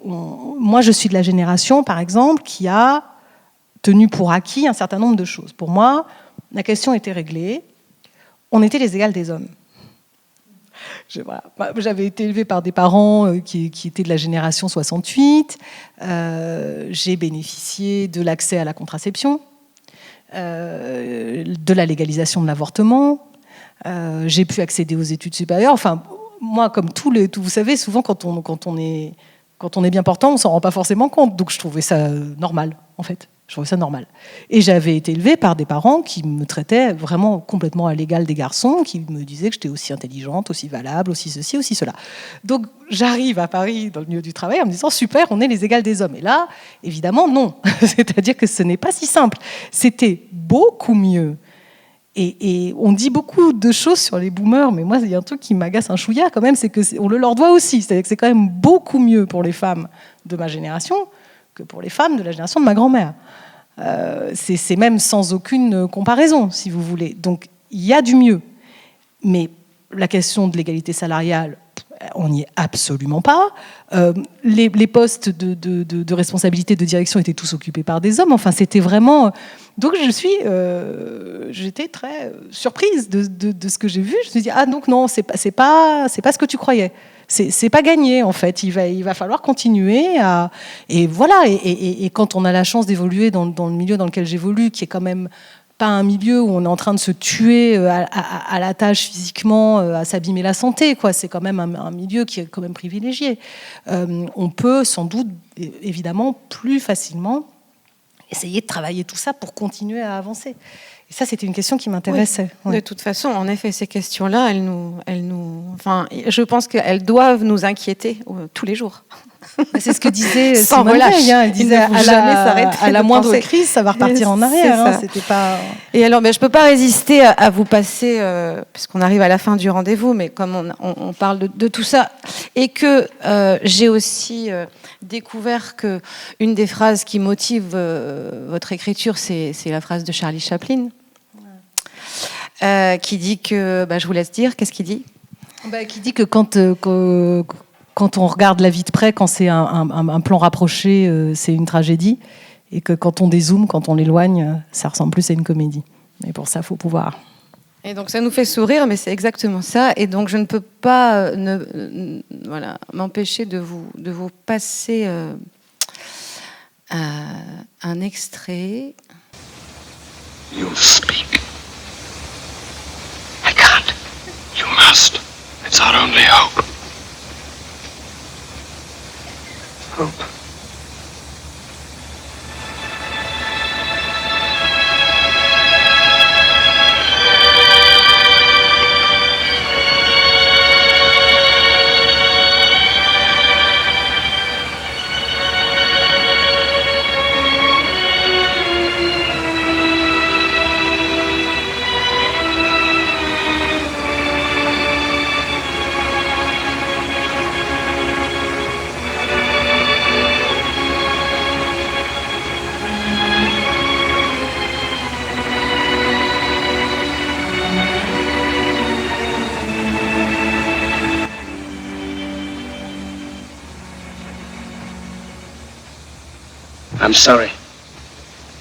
moi, je suis de la génération, par exemple, qui a tenu pour acquis un certain nombre de choses. Pour moi, la question était réglée. On était les égales des hommes. J'avais été élevée par des parents qui étaient de la génération 68. J'ai bénéficié de l'accès à la contraception, de la légalisation de l'avortement. J'ai pu accéder aux études supérieures. Enfin, moi, comme vous savez, souvent quand on est bien portant, on s'en rend pas forcément compte. Donc je trouvais ça normal, en fait. Je trouvais ça normal. Et j'avais été élevée par des parents qui me traitaient vraiment complètement à l'égal des garçons, qui me disaient que j'étais aussi intelligente, aussi valable, aussi ceci, aussi cela. Donc j'arrive à Paris, dans le milieu du travail, en me disant super, on est les égales des hommes. Et là, évidemment, non. C'est-à-dire que ce n'est pas si simple. C'était beaucoup mieux. Et on dit beaucoup de choses sur les boomers, mais moi, il y a un truc qui m'agace un chouïa quand même, c'est qu'on le leur doit aussi. C'est-à-dire que c'est quand même beaucoup mieux pour les femmes de ma génération que pour les femmes de la génération de ma grand-mère. C'est même sans aucune comparaison, si vous voulez. Donc, il y a du mieux. Mais la question de l'égalité salariale, on n'y est absolument pas. Les postes de responsabilité, de direction étaient tous occupés par des hommes. Enfin, c'était vraiment... Donc, j'étais très surprise de ce que j'ai vu. Je me suis dit, ah donc non, c'est pas ce que tu croyais. C'est pas gagné, en fait. Il va falloir continuer et voilà. Et quand on a la chance d'évoluer dans le milieu dans lequel j'évolue, qui est quand même pas un milieu où on est en train de se tuer à la tâche physiquement, à s'abîmer la santé, quoi. C'est quand même un milieu qui est quand même privilégié. On peut sans doute, évidemment, plus facilement essayer de travailler tout ça pour continuer à avancer. Et ça, c'était une question qui m'intéressait. Oui. De toute façon, en effet, ces questions-là, enfin, je pense qu'elles doivent nous inquiéter tous les jours. C'est ce que disait sans Simone relâche. Veil, elle disait à la moindre crise, ça va repartir en arrière. C'était pas... Et alors, je ne peux pas résister à vous passer, puisqu'on arrive à la fin du rendez-vous, mais comme on parle de tout ça, et que j'ai aussi découvert qu'une des phrases qui motive votre écriture, c'est la phrase de Charlie Chaplin, qui dit que... je vous laisse dire, qu'est-ce qu'il dit ? Qui dit que quand on regarde la vie de près, quand c'est un plan rapproché, c'est une tragédie. Et que quand on dézoome, quand on l'éloigne, ça ressemble plus à une comédie. Et pour ça, il faut pouvoir. Et donc ça nous fait sourire, mais c'est exactement ça. Et donc je ne peux pas m'empêcher de vous passer un extrait. You'll speak. I can't. You must. It's our only hope. Hope. I'm sorry.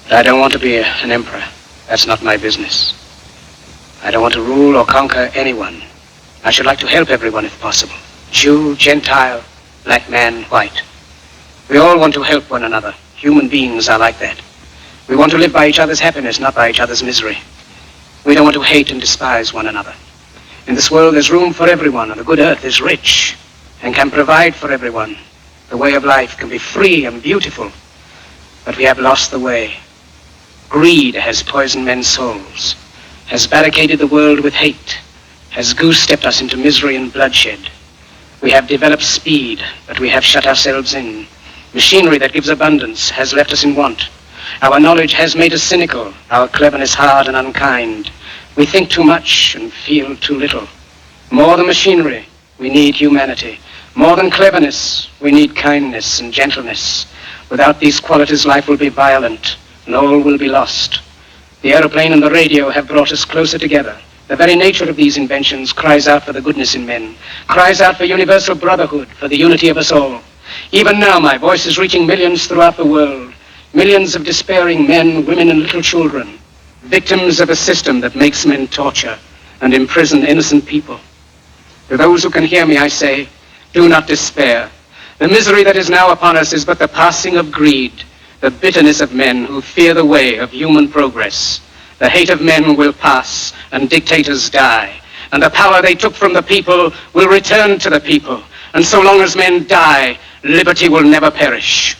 But I don't want to be an emperor. That's not my business. I don't want to rule or conquer anyone. I should like to help everyone if possible. Jew, Gentile, black man, white. We all want to help one another. Human beings are like that. We want to live by each other's happiness, not by each other's misery. We don't want to hate and despise one another. In this world there's room for everyone, and the good earth is rich and can provide for everyone. The way of life can be free and beautiful. But we have lost the way. Greed has poisoned men's souls, has barricaded the world with hate, has goose-stepped us into misery and bloodshed. We have developed speed, but we have shut ourselves in. Machinery that gives abundance has left us in want. Our knowledge has made us cynical, our cleverness hard and unkind. We think too much and feel too little. More than machinery, we need humanity. More than cleverness, we need kindness and gentleness. Without these qualities, life will be violent, and all will be lost. The aeroplane and the radio have brought us closer together. The very nature of these inventions cries out for the goodness in men, cries out for universal brotherhood, for the unity of us all. Even now, my voice is reaching millions throughout the world, millions of despairing men, women, and little children, victims of a system that makes men torture and imprison innocent people. To those who can hear me, I say, do not despair. The misery that is now upon us is but the passing of greed, the bitterness of men who fear the way of human progress. The hate of men will pass, and dictators die, and the power they took from the people will return to the people. And so long as men die, liberty will never perish.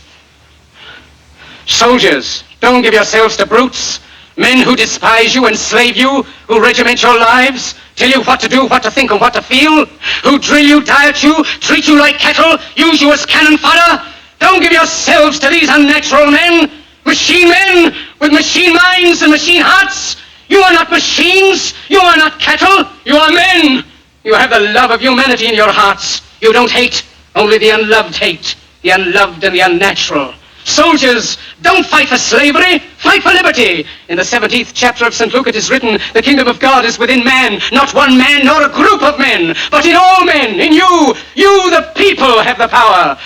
Soldiers, don't give yourselves to brutes, men who despise you, enslave you, who regiment your lives, tell you what to do, what to think, and what to feel, who drill you, diet you, treat you like cattle, use you as cannon fodder. Don't give yourselves to these unnatural men, machine men with machine minds and machine hearts. You are not machines, you are not cattle, you are men. You have the love of humanity in your hearts. You don't hate, only the unloved hate, the unloved and the unnatural. Soldiers, don't fight for slavery, fight for liberty. In the 17th chapter of St. Luke it is written, the kingdom of God is within man, not one man nor a group of men, but in all men, in you. You, the people, have the power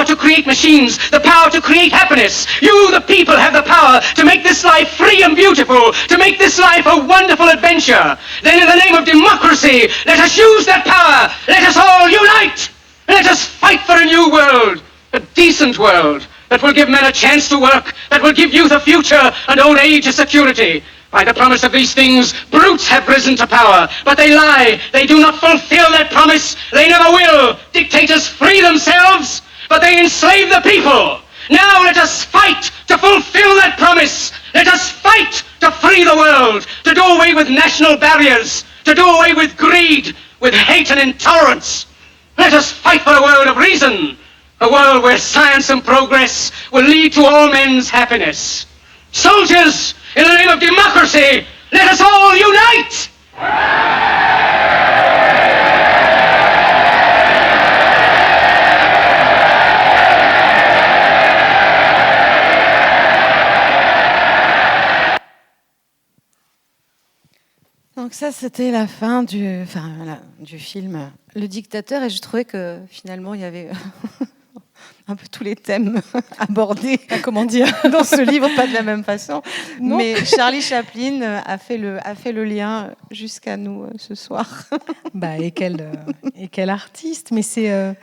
to create machines, the power to create happiness. You, the people, have the power to make this life free and beautiful, to make this life a wonderful adventure. Then in the name of democracy, let us use that power. Let us all unite. Let us fight for a new world, a decent world, that will give men a chance to work, that will give youth a future and old age a security. By the promise of these things, brutes have risen to power, but they lie. They do not fulfill that promise. They never will. Dictators free themselves, but they enslave the people. Now let us fight to fulfill that promise. Let us fight to free the world, to do away with national barriers, to do away with greed, with hate and intolerance. Let us fight for a world of reason, a world where science and progress will lead to all men's happiness. Soldiers, in the name of democracy, let us all unite! Donc ça, c'était la fin du film Le Dictateur, et je trouvais que finalement, il y avait un peu tous les thèmes abordés, Comment dire, dans ce livre, pas de la même façon. Non. Mais Charlie Chaplin a fait le lien jusqu'à nous ce soir. et quel artiste. Mais c'est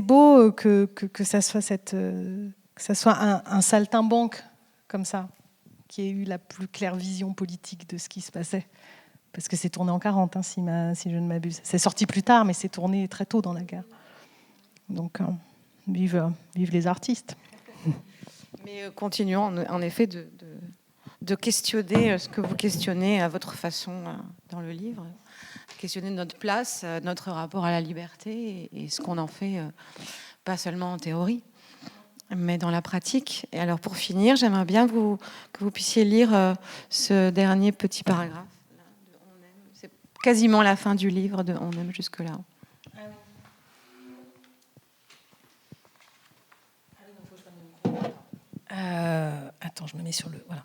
beau que ça soit que ça soit un saltimbanque comme ça, qui ait eu la plus claire vision politique de ce qui se passait. Parce que c'est tourné en 40, si je ne m'abuse. C'est sorti plus tard, mais c'est tourné très tôt dans la guerre. Donc, vive les artistes. Mais continuons en effet de questionner ce que vous questionnez à votre façon dans le livre. Questionner notre place, notre rapport à la liberté et ce qu'on en fait, pas seulement en théorie, mais dans la pratique. Et alors pour finir, j'aimerais bien que vous puissiez lire ce dernier petit paragraphe. Là, de On aime. C'est quasiment la fin du livre de On aime jusque-là. Attends, je me mets sur le... Voilà.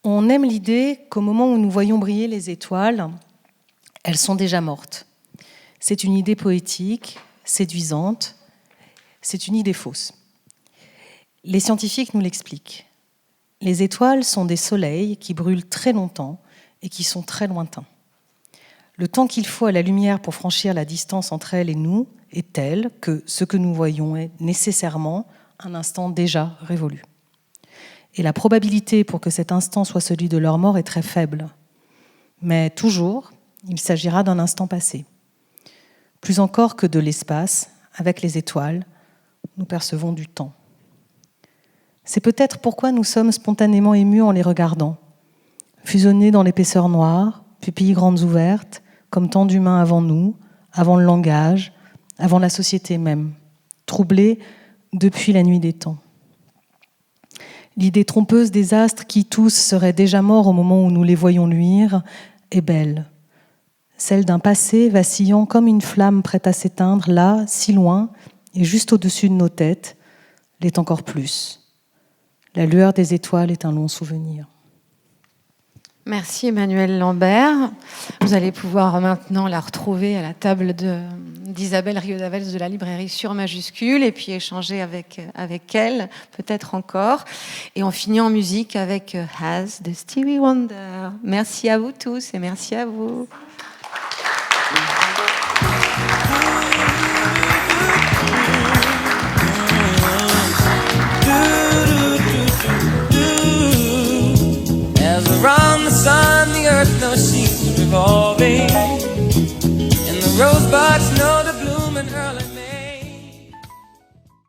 On aime l'idée qu'au moment où nous voyons briller les étoiles, elles sont déjà mortes. C'est une idée poétique, séduisante, c'est une idée fausse. Les scientifiques nous l'expliquent. Les étoiles sont des soleils qui brûlent très longtemps et qui sont très lointains. Le temps qu'il faut à la lumière pour franchir la distance entre elles et nous est tel que ce que nous voyons est nécessairement un instant déjà révolu. Et la probabilité pour que cet instant soit celui de leur mort est très faible. Mais toujours, il s'agira d'un instant passé. Plus encore que de l'espace, avec les étoiles, nous percevons du temps. C'est peut-être pourquoi nous sommes spontanément émus en les regardant, fusionnés dans l'épaisseur noire, pupilles grandes ouvertes, comme tant d'humains avant nous, avant le langage, avant la société même, troublés depuis la nuit des temps. L'idée trompeuse des astres qui tous seraient déjà morts au moment où nous les voyons luire est belle. Celle d'un passé vacillant comme une flamme prête à s'éteindre, là, si loin, et juste au-dessus de nos têtes, l'est encore plus. La lueur des étoiles est un long souvenir. Merci Emmanuelle Lambert. Vous allez pouvoir maintenant la retrouver à la table d'Isabelle Riodavels de la librairie Sur Majuscule et puis échanger avec elle, peut-être encore. Et on finit en musique avec Has de Stevie Wonder. Merci à vous tous et merci à vous. Around the sun, the earth knows she's revolving, and the rosebuds know